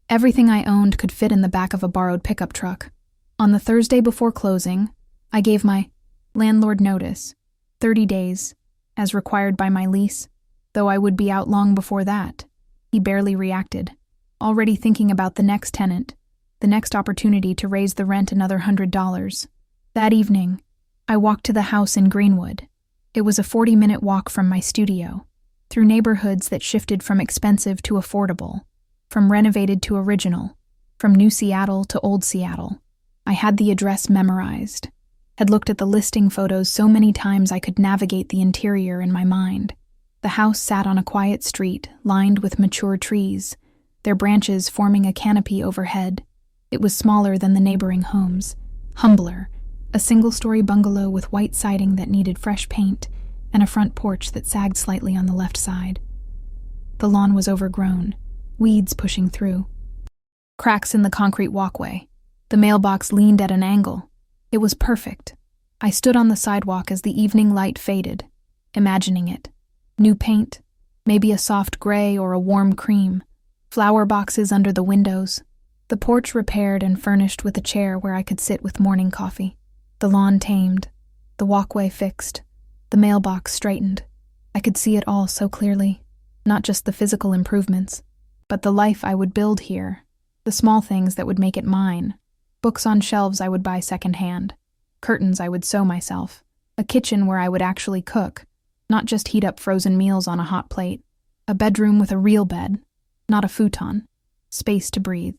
Everything I owned could fit in the back of a borrowed pickup truck. On the Thursday before closing, I gave my landlord notice, 30 days, as required by my lease, though I would be out long before that. He barely reacted, already thinking about the next tenant, the next opportunity to raise the rent another $100. That evening, I walked to the house in Greenwood. It was a 40-minute walk from my studio, through neighborhoods that shifted from expensive to affordable, from renovated to original, from New Seattle to Old Seattle. I had the address memorized, had looked at the listing photos so many times I could navigate the interior in my mind. The house sat on a quiet street lined with mature trees, their branches forming a canopy overhead. It was smaller than the neighboring homes, humbler, a single-story bungalow with white siding that needed fresh paint and a front porch that sagged slightly on the left side. The lawn was overgrown, weeds pushing through. Cracks in the concrete walkway. The mailbox leaned at an angle. It was perfect. I stood on the sidewalk as the evening light faded, imagining it. New paint, maybe a soft gray or a warm cream, flower boxes under the windows, the porch repaired and furnished with a chair where I could sit with morning coffee, the lawn tamed, the walkway fixed, the mailbox straightened. I could see it all so clearly, not just the physical improvements, but the life I would build here, the small things that would make it mine, books on shelves I would buy secondhand, curtains I would sew myself, a kitchen where I would actually cook, not just heat up frozen meals on a hot plate, a bedroom with a real bed, not a futon, space to breathe.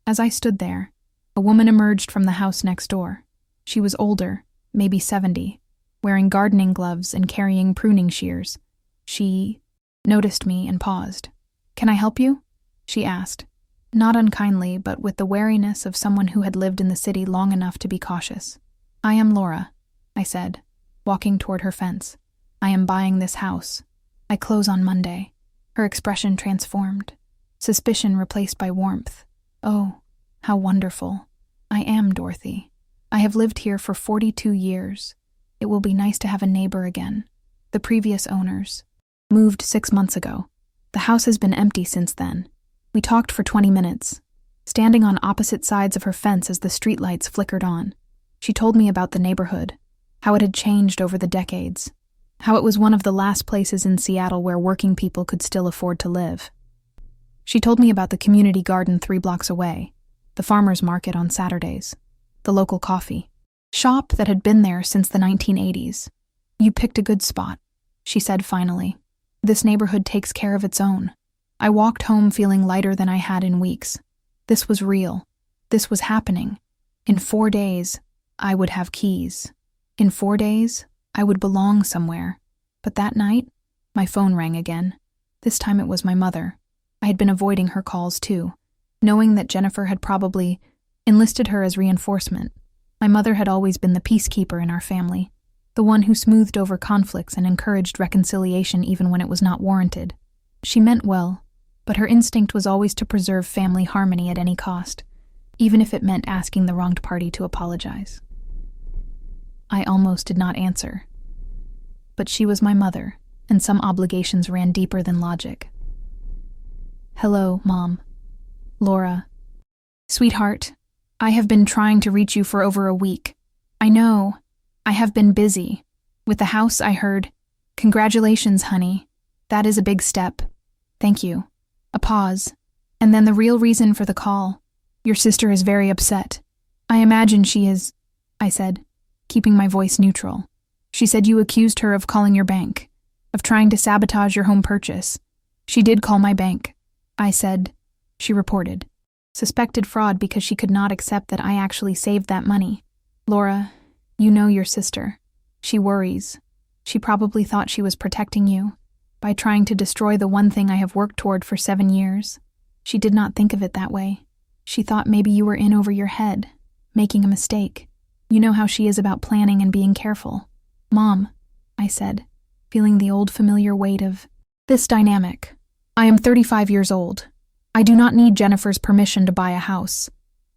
As I stood there, a woman emerged from the house next door. She was older, maybe 70, wearing gardening gloves and carrying pruning shears. She noticed me and paused. "Can I help you?" she asked, not unkindly, but with the wariness of someone who had lived in the city long enough to be cautious. "I am Laura," I said, walking toward her fence. "I am buying this house. I close on Monday." Her expression transformed, suspicion replaced by warmth. "Oh, how wonderful. I am Dorothy. I have lived here for 42 years. It will be nice to have a neighbor again. The previous owners moved 6 months ago. The house has been empty since then." We talked for 20 minutes, standing on opposite sides of her fence as the streetlights flickered on. She told me about the neighborhood, how it had changed over the decades, how it was one of the last places in Seattle where working people could still afford to live. She told me about the community garden 3 blocks away, the farmers market on Saturdays, the local coffee shop that had been there since the 1980s. "You picked a good spot," she said finally. "This neighborhood takes care of its own." I walked home feeling lighter than I had in weeks. This was real. This was happening. In 4 days, I would have keys. In 4 days, I would belong somewhere. But that night, my phone rang again. This time it was my mother. I had been avoiding her calls too, knowing that Jennifer had probably enlisted her as reinforcement. My mother had always been the peacekeeper in our family, the one who smoothed over conflicts and encouraged reconciliation even when it was not warranted. She meant well, but her instinct was always to preserve family harmony at any cost, even if it meant asking the wronged party to apologize. I almost did not answer. But she was my mother, and some obligations ran deeper than logic. "Hello, Mom. Laura. Sweetheart, I have been trying to reach you for over a week. I know. I have been busy. With the house, I heard. Congratulations, honey. That is a big step. Thank you." A pause, and then the real reason for the call. "Your sister is very upset. I imagine she is," I said, keeping my voice neutral. "She said you accused her of calling your bank, of trying to sabotage your home purchase. She did call my bank. I said, she reported. Suspected fraud because she could not accept that I actually saved that money. Laura, you know your sister. She worries. She probably thought she was protecting you by trying to destroy the one thing I have worked toward for 7 years. She did not think of it that way. She thought maybe you were in over your head, making a mistake. You know how she is about planning and being careful. Mom, I said, feeling the old familiar weight of this dynamic. I am 35 years old. I do not need Jennifer's permission to buy a house.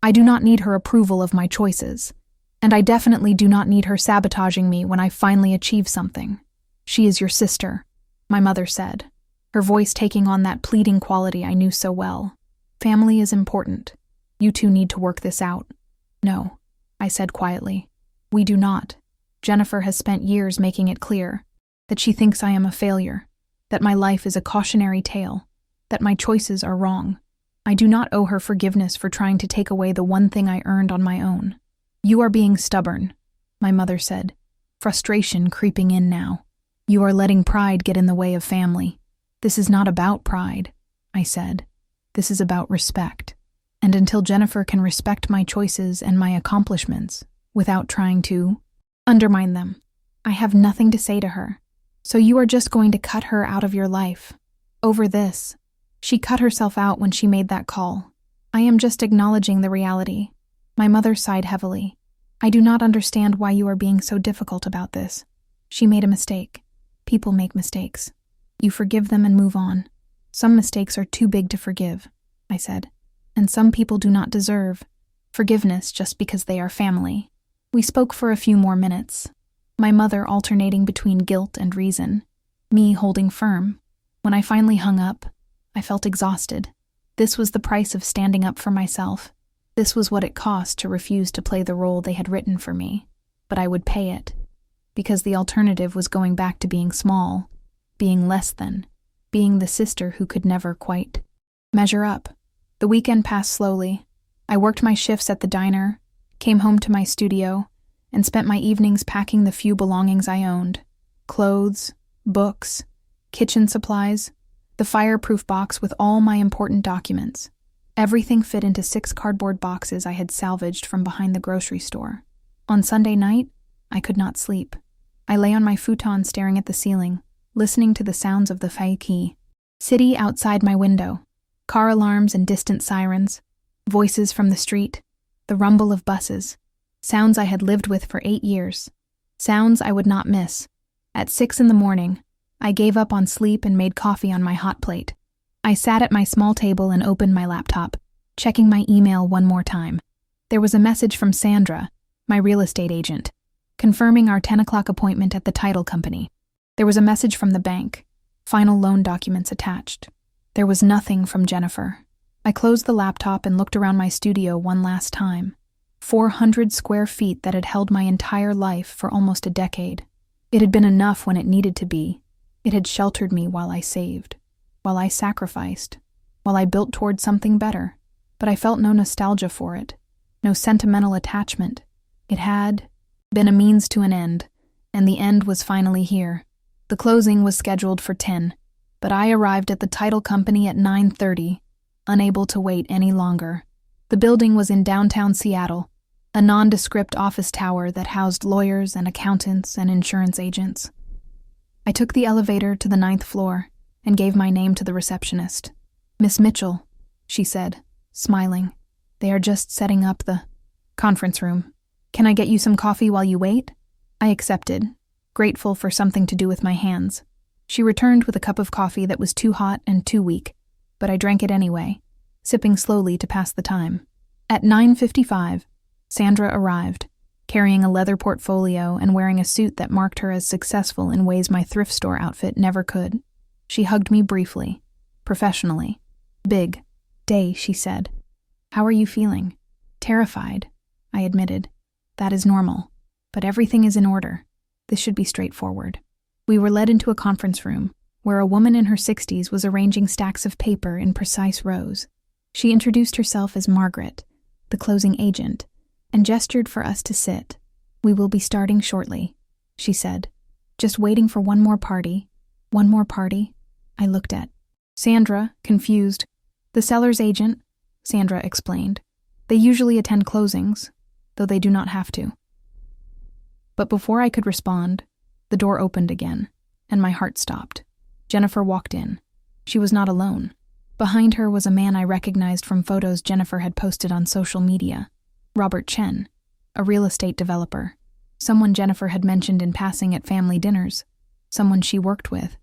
I do not need her approval of my choices. And I definitely do not need her sabotaging me when I finally achieve something. She is your sister, my mother said, her voice taking on that pleading quality I knew so well. Family is important. You two need to work this out. No, I said quietly. We do not. Jennifer has spent years making it clear that she thinks I am a failure, that my life is a cautionary tale, that my choices are wrong. I do not owe her forgiveness for trying to take away the one thing I earned on my own. You are being stubborn, my mother said, frustration creeping in now. You are letting pride get in the way of family. This is not about pride, I said. This is about respect. And until Jennifer can respect my choices and my accomplishments without trying to undermine them, I have nothing to say to her. So you are just going to cut her out of your life. Over this. She cut herself out when she made that call. I am just acknowledging the reality. My mother sighed heavily. I do not understand why you are being so difficult about this. She made a mistake. People make mistakes. You forgive them and move on. Some mistakes are too big to forgive, I said. And some people do not deserve forgiveness just because they are family. We spoke for a few more minutes, my mother alternating between guilt and reason, me holding firm. When I finally hung up, I felt exhausted. This was the price of standing up for myself. This was what it cost to refuse to play the role they had written for me. But I would pay it, because the alternative was going back to being small, being less than, being the sister who could never quite measure up. The weekend passed slowly. I worked my shifts at the diner, came home to my studio, and spent my evenings packing the few belongings I owned. Clothes, books, kitchen supplies, the fireproof box with all my important documents. Everything fit into 6 cardboard boxes I had salvaged from behind the grocery store. On Sunday night, I could not sleep. I lay on my futon staring at the ceiling, listening to the sounds of the faiki city outside my window. Car alarms and distant sirens, voices from the street, the rumble of buses, sounds I had lived with for 8 years, sounds I would not miss. At 6 a.m, I gave up on sleep and made coffee on my hot plate. I sat at my small table and opened my laptop, checking my email one more time. There was a message from Sandra, my real estate agent, confirming our 10 o'clock appointment at the title company. There was a message from the bank, final loan documents attached. There was nothing from Jennifer. I closed the laptop and looked around my studio one last time. 400 square feet that had held my entire life for almost a decade. It had been enough when it needed to be. It had sheltered me while I saved, while I sacrificed, while I built toward something better. But I felt no nostalgia for it, no sentimental attachment. It had been a means to an end, and the end was finally here. The closing was scheduled for 10, but I arrived at the title company at 9:30, unable to wait any longer. The building was in downtown Seattle, a nondescript office tower that housed lawyers and accountants and insurance agents. I took the elevator to the 9th floor and gave my name to the receptionist. Miss Mitchell, she said, smiling. They are just setting up the conference room. Can I get you some coffee while you wait? I accepted, grateful for something to do with my hands. She returned with a cup of coffee that was too hot and too weak, but I drank it anyway, sipping slowly to pass the time. At 9:55, Sandra arrived, carrying a leather portfolio and wearing a suit that marked her as successful in ways my thrift store outfit never could. She hugged me briefly, professionally. Big day, she said. How are you feeling? Terrified, I admitted. That is normal, but everything is in order. This should be straightforward. We were led into a conference room, where a woman in her 60s was arranging stacks of paper in precise rows. She introduced herself as Margaret, the closing agent, and gestured for us to sit. We will be starting shortly, she said. Just waiting for one more party. One more party? I looked at Sandra, confused. The seller's agent, Sandra explained. They usually attend closings, though they do not have to. But before I could respond, the door opened again, and my heart stopped. Jennifer walked in. She was not alone. Behind her was a man I recognized from photos Jennifer had posted on social media. Robert Chen, a real estate developer. Someone Jennifer had mentioned in passing at family dinners. Someone she worked with.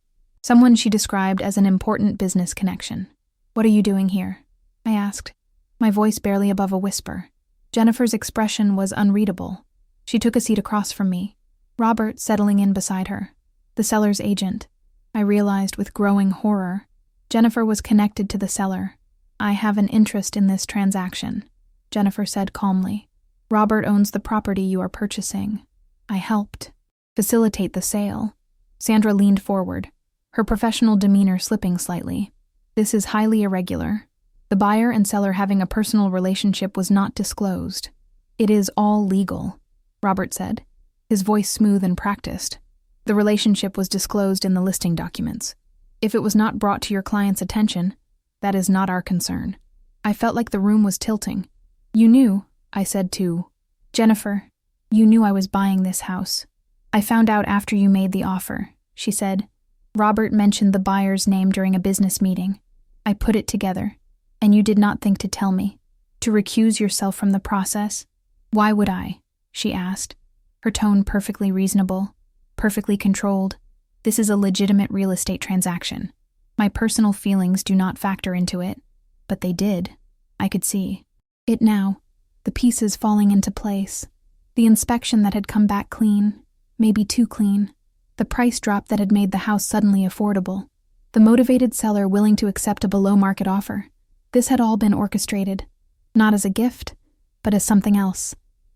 Someone she described as an important business connection. "What are you doing here?" I asked, my voice barely above a whisper. Jennifer's expression was unreadable. She took a seat across from me, Robert settling in beside her. The seller's agent. I realized with growing horror. Jennifer was connected to the seller. "I have an interest in this transaction," Jennifer said calmly. "Robert owns the property you are purchasing. I helped facilitate the sale." Sandra leaned forward, her professional demeanor slipping slightly. "This is highly irregular. The buyer and seller having a personal relationship was not disclosed. It is all legal," Robert said, his voice smooth and practiced. "The relationship was disclosed in the listing documents. If it was not brought to your client's attention, that is not our concern." I felt like the room was tilting. "You knew," I said to Jennifer, "you knew I was buying this house." "I found out after you made the offer," she said. "Robert mentioned the buyer's name during a business meeting. I put it together, and you did not think to tell me. To recuse yourself from the process? Why would I?" she asked, her tone perfectly reasonable, perfectly controlled. "This is a legitimate real estate transaction. My personal feelings do not factor into it, but they did. I could see it now, the pieces falling into place, the inspection that had come back clean, maybe too clean, the price drop that had made the house suddenly affordable, the motivated seller willing to accept a below-market offer. This had all been orchestrated, not as a gift, but as something else,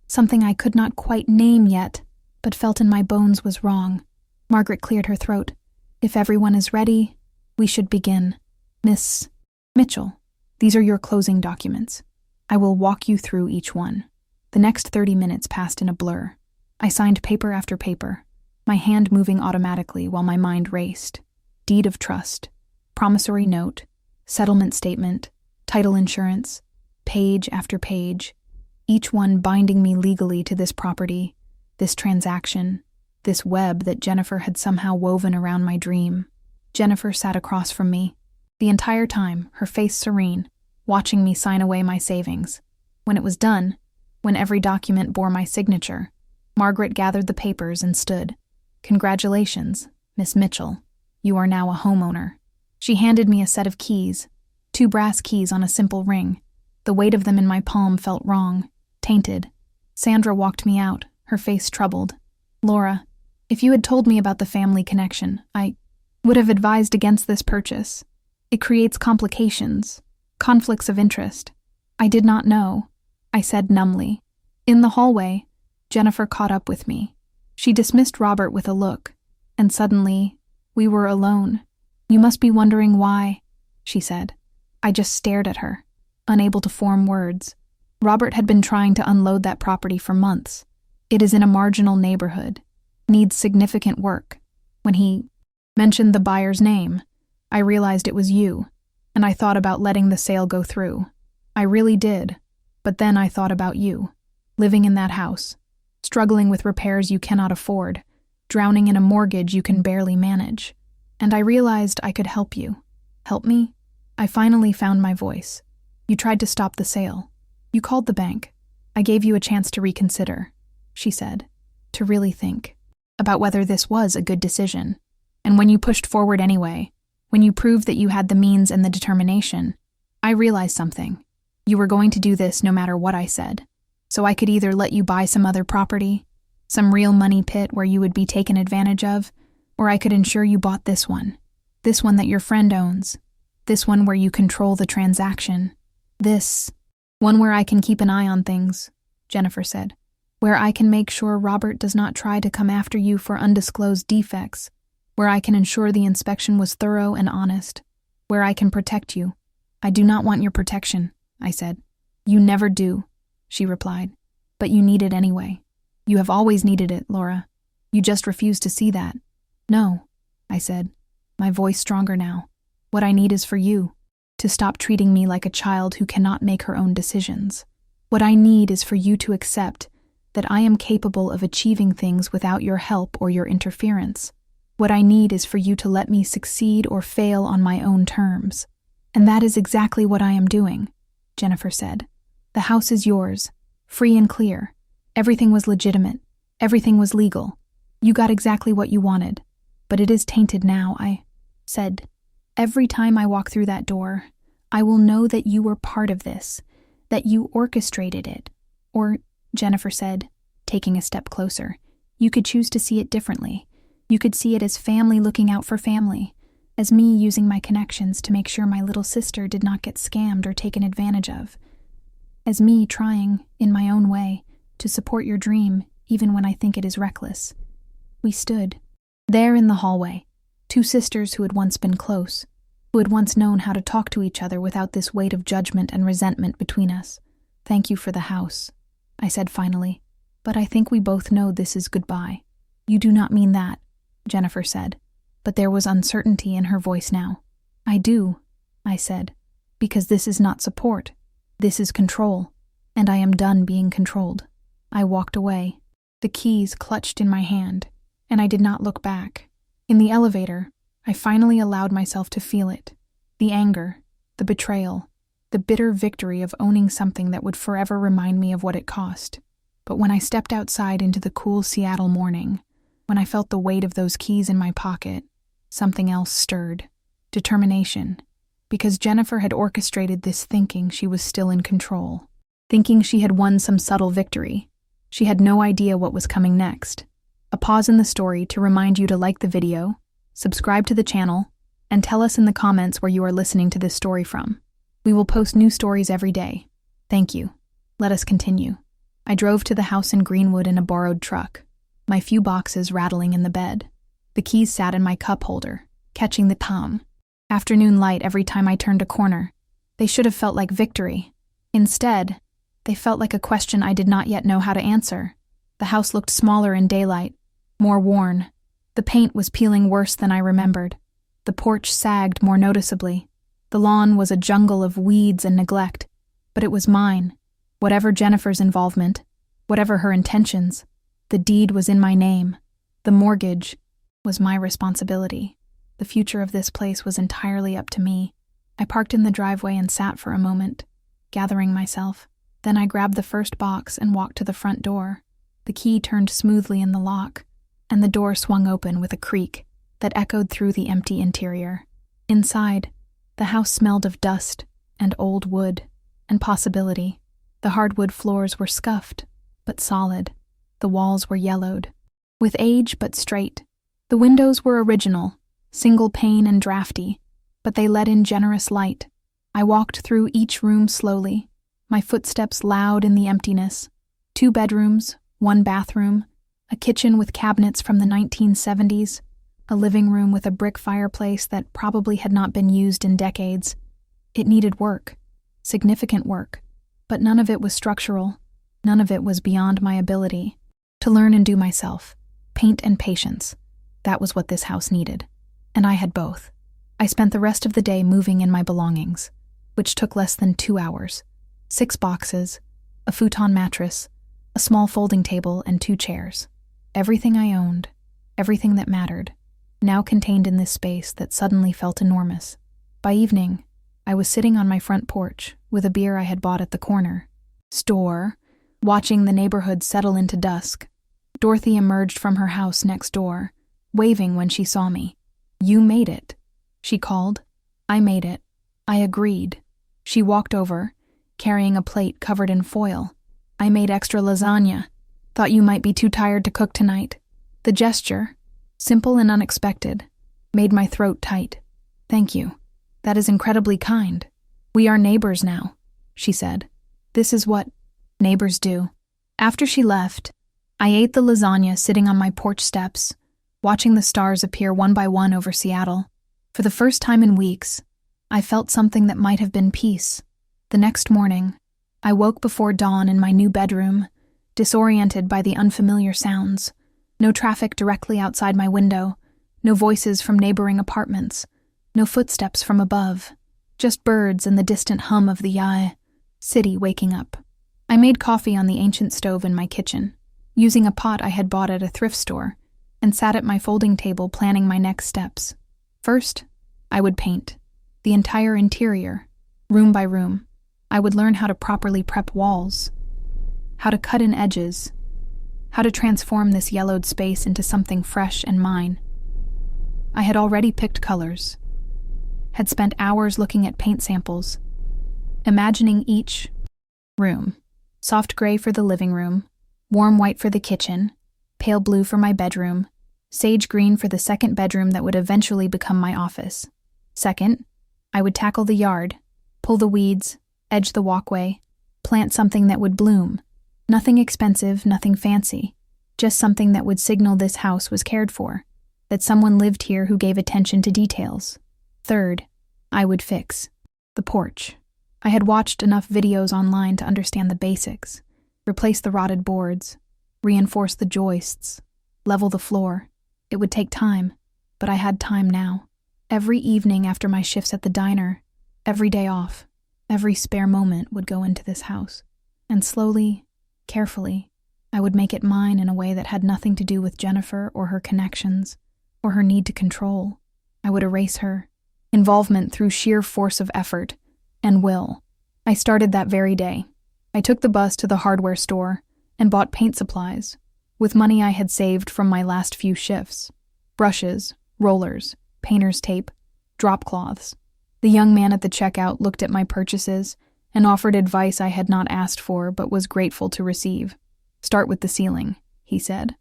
something I could not quite name yet, but felt in my bones was wrong." Margaret cleared her throat. "If everyone is ready, we should begin. Miss Mitchell, these are your closing documents. I will walk you through each one." The next 30 minutes passed in a blur. I signed paper after paper, my hand moving automatically while my mind raced. Deed of trust, promissory note, settlement statement, title insurance, page after page, each one binding me legally to this property, this transaction, this web that Jennifer had somehow woven around my dream. Jennifer sat across from me, the entire time, her face serene, watching me sign away my savings. When it was done, when every document bore my signature, Margaret gathered the papers and stood. "Congratulations, Miss Mitchell. You are now a homeowner." She handed me a set of keys, 2 brass keys on a simple ring. The weight of them in my palm felt wrong, tainted. Sandra walked me out, her face troubled. "Laura, if you had told me about the family connection, I would have advised against this purchase. It creates complications, conflicts of interest." "I did not know," I said numbly. In the hallway, Jennifer caught up with me. She dismissed Robert with a look, and suddenly, we were alone. "You must be wondering why," she said. I just stared at her, unable to form words. Robert had been trying to unload that property for months. It is in a marginal neighborhood, needs significant work. When he mentioned the buyer's name, I realized it was you, and I thought about letting the sale go through. I really did, but then I thought about you, living in that house, struggling with repairs you cannot afford, drowning in a mortgage you can barely manage. And I realized I could help you. Help me? I finally found my voice. "You tried to stop the sale. You called the bank. I gave you a chance to reconsider," she said, "to really think about whether this was a good decision. And when you pushed forward anyway, when you proved that you had the means and the determination, I realized something. You were going to do this no matter what I said. So I could either let you buy some other property, some real money pit where you would be taken advantage of, or I could ensure you bought this one that your friend owns, this one where you control the transaction, this one where I can keep an eye on things," Jennifer said, "where I can make sure Robert does not try to come after you for undisclosed defects, where I can ensure the inspection was thorough and honest, where I can protect you." "I do not want your protection," I said. "You never do," she replied, "but you need it anyway. You have always needed it, Laura. You just refuse to see that." "No," I said, my voice stronger now. "What I need is for you to stop treating me like a child who cannot make her own decisions. What I need is for you to accept that I am capable of achieving things without your help or your interference. What I need is for you to let me succeed or fail on my own terms. And that is exactly what I am doing, Jennifer said. The house is yours, free and clear. Everything was legitimate. Everything was legal. You got exactly what you wanted. But it is tainted now, I said. Every time I walk through that door, I will know that you were part of this, that you orchestrated it. Or, Jennifer said, taking a step closer, you could choose to see it differently. You could see it as family looking out for family, as me using my connections to make sure my little sister did not get scammed or taken advantage of, as me trying, in my own way, to support your dream even when I think it is reckless. We stood, there in the hallway, two sisters who had once been close, who had once known how to talk to each other without this weight of judgment and resentment between us. Thank you for the house, I said finally, but I think we both know this is goodbye. You do not mean that, Jennifer said, but there was uncertainty in her voice now. I do, I said, because this is not support. This is control, and I am done being controlled. I walked away, the keys clutched in my hand, and I did not look back. In the elevator, I finally allowed myself to feel it. The anger, the betrayal, the bitter victory of owning something that would forever remind me of what it cost. But when I stepped outside into the cool Seattle morning, when I felt the weight of those keys in my pocket, something else stirred. Determination. Because Jennifer had orchestrated this thinking she was still in control. Thinking she had won some subtle victory. She had no idea what was coming next. A pause in the story to remind you to like the video, subscribe to the channel, and tell us in the comments where you are listening to this story from. We will post new stories every day. Thank you. Let us continue. I drove to the house in Greenwood in a borrowed truck, my few boxes rattling in the bed. The keys sat in my cup holder, catching the afternoon light every time I turned a corner. They should have felt like victory. Instead, they felt like a question I did not yet know how to answer. The house looked smaller in daylight, more worn. The paint was peeling worse than I remembered. The porch sagged more noticeably. The lawn was a jungle of weeds and neglect, but it was mine. Whatever Jennifer's involvement, whatever her intentions, the deed was in my name. The mortgage was my responsibility. The future of this place was entirely up to me. I parked in the driveway and sat for a moment, gathering myself. Then I grabbed the first box and walked to the front door. The key turned smoothly in the lock, and the door swung open with a creak that echoed through the empty interior. Inside, the house smelled of dust and old wood and possibility. The hardwood floors were scuffed, but solid. The walls were yellowed, with age but straight. The windows were original, single pane and drafty, but they let in generous light. I walked through each room slowly, my footsteps loud in the emptiness. 2 bedrooms, 1 bathroom, a kitchen with cabinets from the 1970s, a living room with a brick fireplace that probably had not been used in decades. It needed work, significant work, but none of it was structural. None of it was beyond my ability. To learn and do myself, paint and patience. That was what this house needed. And I had both. I spent the rest of the day moving in my belongings, which took less than 2 hours. 6 boxes, a futon mattress, a small folding table, and 2 chairs. Everything I owned, everything that mattered, now contained in this space that suddenly felt enormous. By evening, I was sitting on my front porch with a beer I had bought at the corner store, watching the neighborhood settle into dusk. Dorothy emerged from her house next door, waving when she saw me. "You made it," she called. I made it. I agreed. She walked over, carrying a plate covered in foil. "I made extra lasagna. Thought you might be too tired to cook tonight." The gesture, simple and unexpected, made my throat tight. "Thank you. That is incredibly kind. We are neighbors now," she said. "This is what neighbors do." After she left, I ate the lasagna sitting on my porch steps, watching the stars appear one by one over Seattle. For the first time in weeks, I felt something that might have been peace. The next morning, I woke before dawn in my new bedroom, disoriented by the unfamiliar sounds. No traffic directly outside my window, no voices from neighboring apartments, no footsteps from above, Just birds and the distant hum of the city waking up. I made coffee on the ancient stove in my kitchen, using a pot I had bought at a thrift store, and sat at my folding table planning my next steps. First, I would paint. The entire interior, room by room. I would learn how to properly prep walls, how to cut in edges, how to transform this yellowed space into something fresh and mine. I had already picked colors, had spent hours looking at paint samples, imagining each room. Soft gray for the living room, warm white for the kitchen, pale blue for my bedroom, sage green for the second bedroom that would eventually become my office. Second, I would tackle the yard, pull the weeds, edge the walkway, plant something that would bloom. Nothing expensive, nothing fancy, just something that would signal this house was cared for, that someone lived here who gave attention to details. Third, I would fix the porch. I had watched enough videos online to understand the basics. Replace the rotted boards, reinforce the joists, level the floor. It would take time, but I had time now. Every evening after my shifts at the diner, every day off, every spare moment would go into this house. And slowly, carefully, I would make it mine in a way that had nothing to do with Jennifer or her connections, or her need to control. I would erase her involvement through sheer force of effort and will. I started that very day. I took the bus to the hardware store and bought paint supplies, with money I had saved from my last few shifts. Brushes, rollers, painter's tape, drop cloths. The young man at the checkout looked at my purchases and offered advice I had not asked for but was grateful to receive. Start with the ceiling, he said.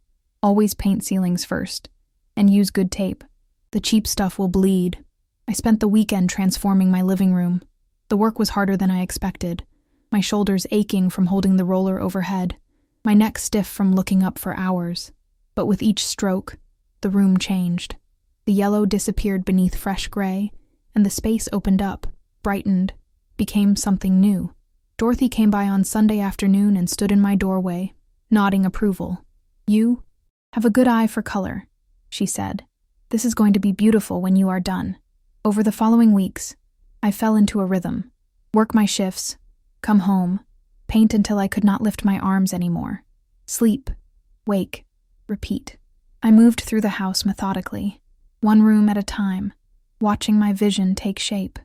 Always paint ceilings first, and use good tape. The cheap stuff will bleed. I spent the weekend transforming my living room. The work was harder than I expected, my shoulders aching from holding the roller overhead, my neck stiff from looking up for hours. But with each stroke, the room changed. The yellow disappeared beneath fresh gray, and the space opened up, brightened, became something new. Dorothy came by on Sunday afternoon and stood in my doorway, nodding approval. "You have a good eye for color," she said. "This is going to be beautiful when you are done." Over the following weeks, I fell into a rhythm. Work my shifts, come home, paint until I could not lift my arms anymore. Sleep, wake, repeat. I moved through the house methodically, one room at a time, watching my vision take shape.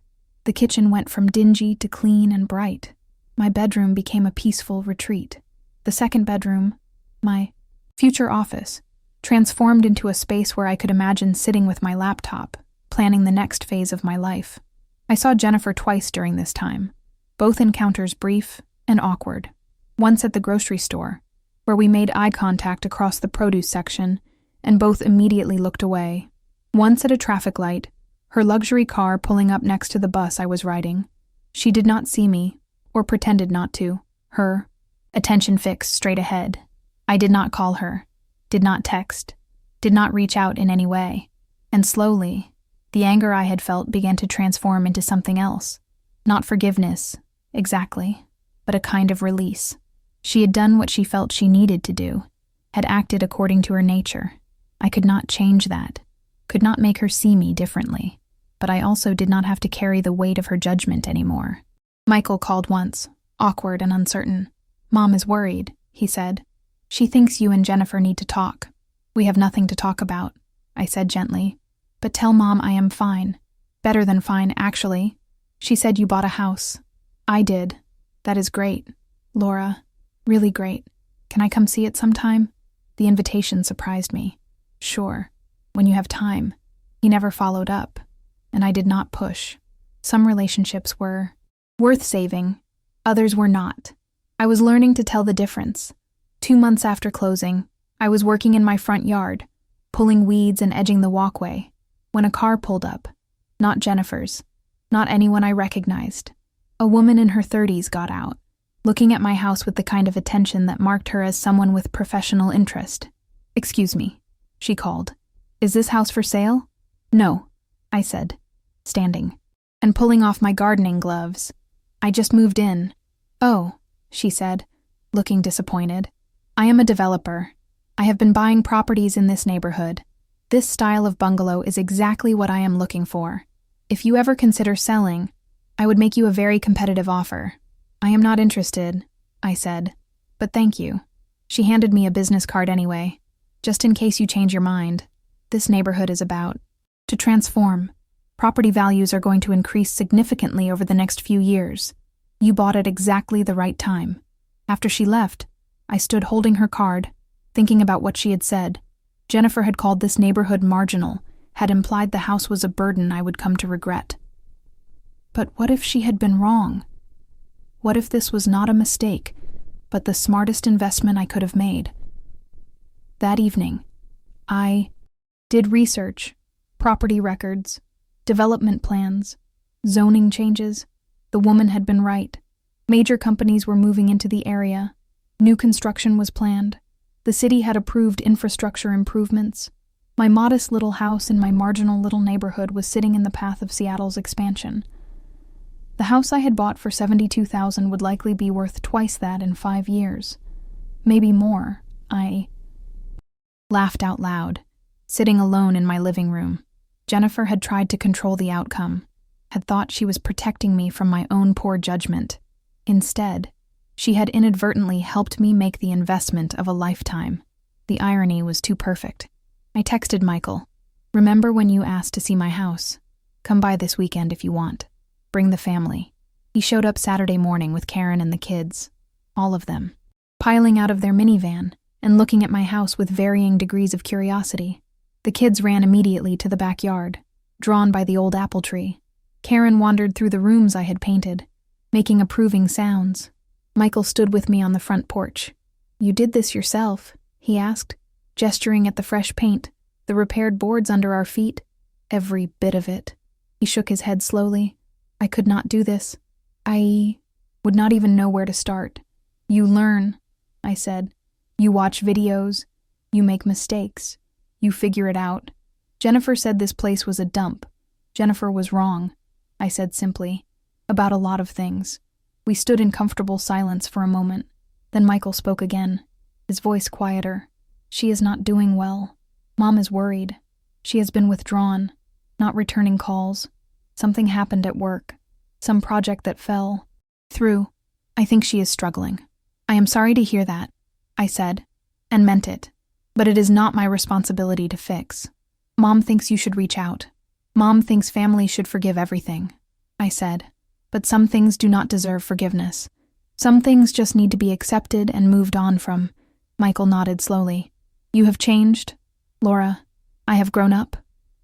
The kitchen went from dingy to clean and bright. My bedroom became a peaceful retreat. The second bedroom, my future office, transformed into a space where I could imagine sitting with my laptop, planning the next phase of my life. I saw Jennifer twice during this time, both encounters brief and awkward. Once at the grocery store, where we made eye contact across the produce section, and both immediately looked away. Once at a traffic light, her luxury car pulling up next to the bus I was riding. She did not see me, or pretended not to. Her attention fixed straight ahead. I did not call her, did not text, did not reach out in any way. And slowly, the anger I had felt began to transform into something else. Not forgiveness, exactly, but a kind of release. She had done what she felt she needed to do, had acted according to her nature. I could not change that, could not make her see me differently, but I also did not have to carry the weight of her judgment anymore. Michael called once, awkward and uncertain. "Mom is worried," he said. "She thinks you and Jennifer need to talk." "We have nothing to talk about," I said gently. "But tell Mom I am fine. Better than fine, actually. She said you bought a house." "I did. That is great, Laura. Really great. Can I come see it sometime?" The invitation surprised me. "Sure, when you have time." He never followed up, and I did not push. Some relationships were worth saving, others were not. I was learning to tell the difference. 2 months after closing, I was working in my front yard, pulling weeds and edging the walkway, when a car pulled up. Not Jennifer's, not anyone I recognized. A woman in her 30s got out, looking at my house with the kind of attention that marked her as someone with professional interest. "Excuse me," she called. "Is this house for sale?" "No," I said, standing, and pulling off my gardening gloves. "I just moved in." "Oh," she said, looking disappointed. "I am a developer. I have been buying properties in this neighborhood. This style of bungalow is exactly what I am looking for. If you ever consider selling, I would make you a very competitive offer. I am not interested, I said. But thank you. She handed me a business card anyway. Just in case you change your mind. This neighborhood is about to transform. Property values are going to increase significantly over the next few years. You bought at exactly the right time. After she left, I stood holding her card, thinking about what she had said. Jennifer had called this neighborhood marginal, had implied the house was a burden I would come to regret. But what if she had been wrong? What if this was not a mistake, but the smartest investment I could have made? That evening, I did research, property records, development plans, zoning changes. The woman had been right. Major companies were moving into the area. New construction was planned. The city had approved infrastructure improvements. My modest little house in my marginal little neighborhood was sitting in the path of Seattle's expansion. The house I had bought for $72,000 would likely be worth twice that in 5 years. Maybe more. I laughed out loud, sitting alone in my living room. Jennifer had tried to control the outcome, had thought she was protecting me from my own poor judgment. Instead, she had inadvertently helped me make the investment of a lifetime. The irony was too perfect. I texted Michael, "Remember when you asked to see my house? Come by this weekend if you want. Bring the family." He showed up Saturday morning with Karen and the kids, all of them, piling out of their minivan and looking at my house with varying degrees of curiosity. The kids ran immediately to the backyard, drawn by the old apple tree. Karen wandered through the rooms I had painted, making approving sounds. Michael stood with me on the front porch. "You did this yourself?" he asked, gesturing at the fresh paint, the repaired boards under our feet. "Every bit of it." He shook his head slowly. "I could not do this. I would not even know where to start." "You learn," I said. "You watch videos. You make mistakes. You figure it out." Jennifer said this place was a dump. Jennifer was wrong, I said simply, about a lot of things. We stood in comfortable silence for a moment. Then Michael spoke again, his voice quieter. "She is not doing well. Mom is worried. She has been withdrawn, not returning calls. Something happened at work. Some project that fell through. I think she is struggling." "I am sorry to hear that," I said, and meant it. "But it is not my responsibility to fix. Mom thinks you should reach out. Mom thinks families should forgive everything," I said. "But some things do not deserve forgiveness. Some things just need to be accepted and moved on from." Michael nodded slowly. "You have changed, Laura. I have grown up,"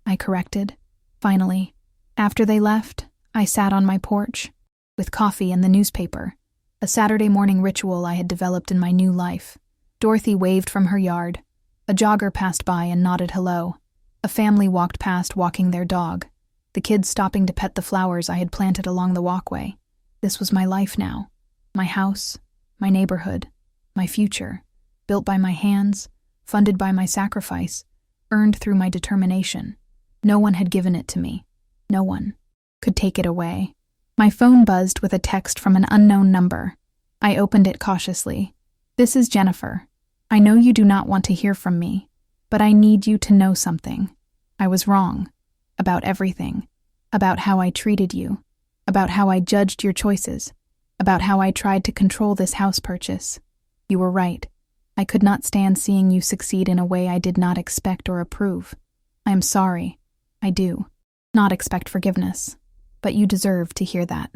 I corrected, finally. After they left, I sat on my porch, with coffee and the newspaper, a Saturday morning ritual I had developed in my new life. Dorothy waved from her yard. A jogger passed by and nodded hello. A family walked past walking their dog, the kids stopping to pet the flowers I had planted along the walkway. This was my life now. My house, my neighborhood, my future, built by my hands, funded by my sacrifice, earned through my determination. No one had given it to me. No one could take it away. My phone buzzed with a text from an unknown number. I opened it cautiously. "This is Jennifer. I know you do not want to hear from me, but I need you to know something. I was wrong. About everything. About how I treated you. About how I judged your choices. About how I tried to control this house purchase. You were right. I could not stand seeing you succeed in a way I did not expect or approve. I am sorry. I do not expect forgiveness, but you deserve to hear that."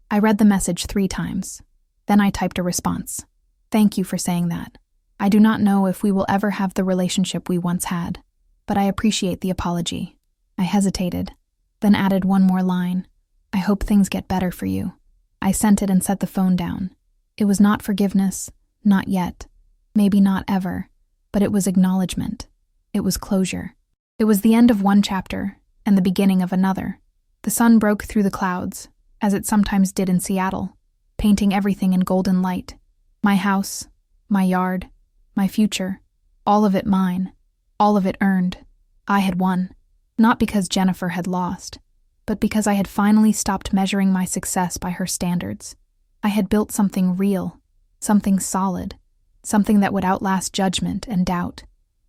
I read the message 3 times. Then I typed a response. "Thank you for saying that. I do not know if we will ever have the relationship we once had, but I appreciate the apology." I hesitated, then added one more line. "I hope things get better for you." I sent it and set the phone down. It was not forgiveness, not yet, maybe not ever, but it was acknowledgement. It was closure. It was the end of one chapter and the beginning of another. The sun broke through the clouds, as it sometimes did in Seattle, painting everything in golden light. My house, my yard, my future, all of it mine, all of it earned. I had won, not because Jennifer had lost, but because I had finally stopped measuring my success by her standards. I had built something real, something solid, something that would outlast judgment and doubt,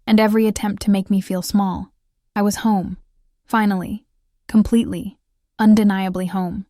and every attempt to make me feel small. I was home, finally, completely, undeniably home.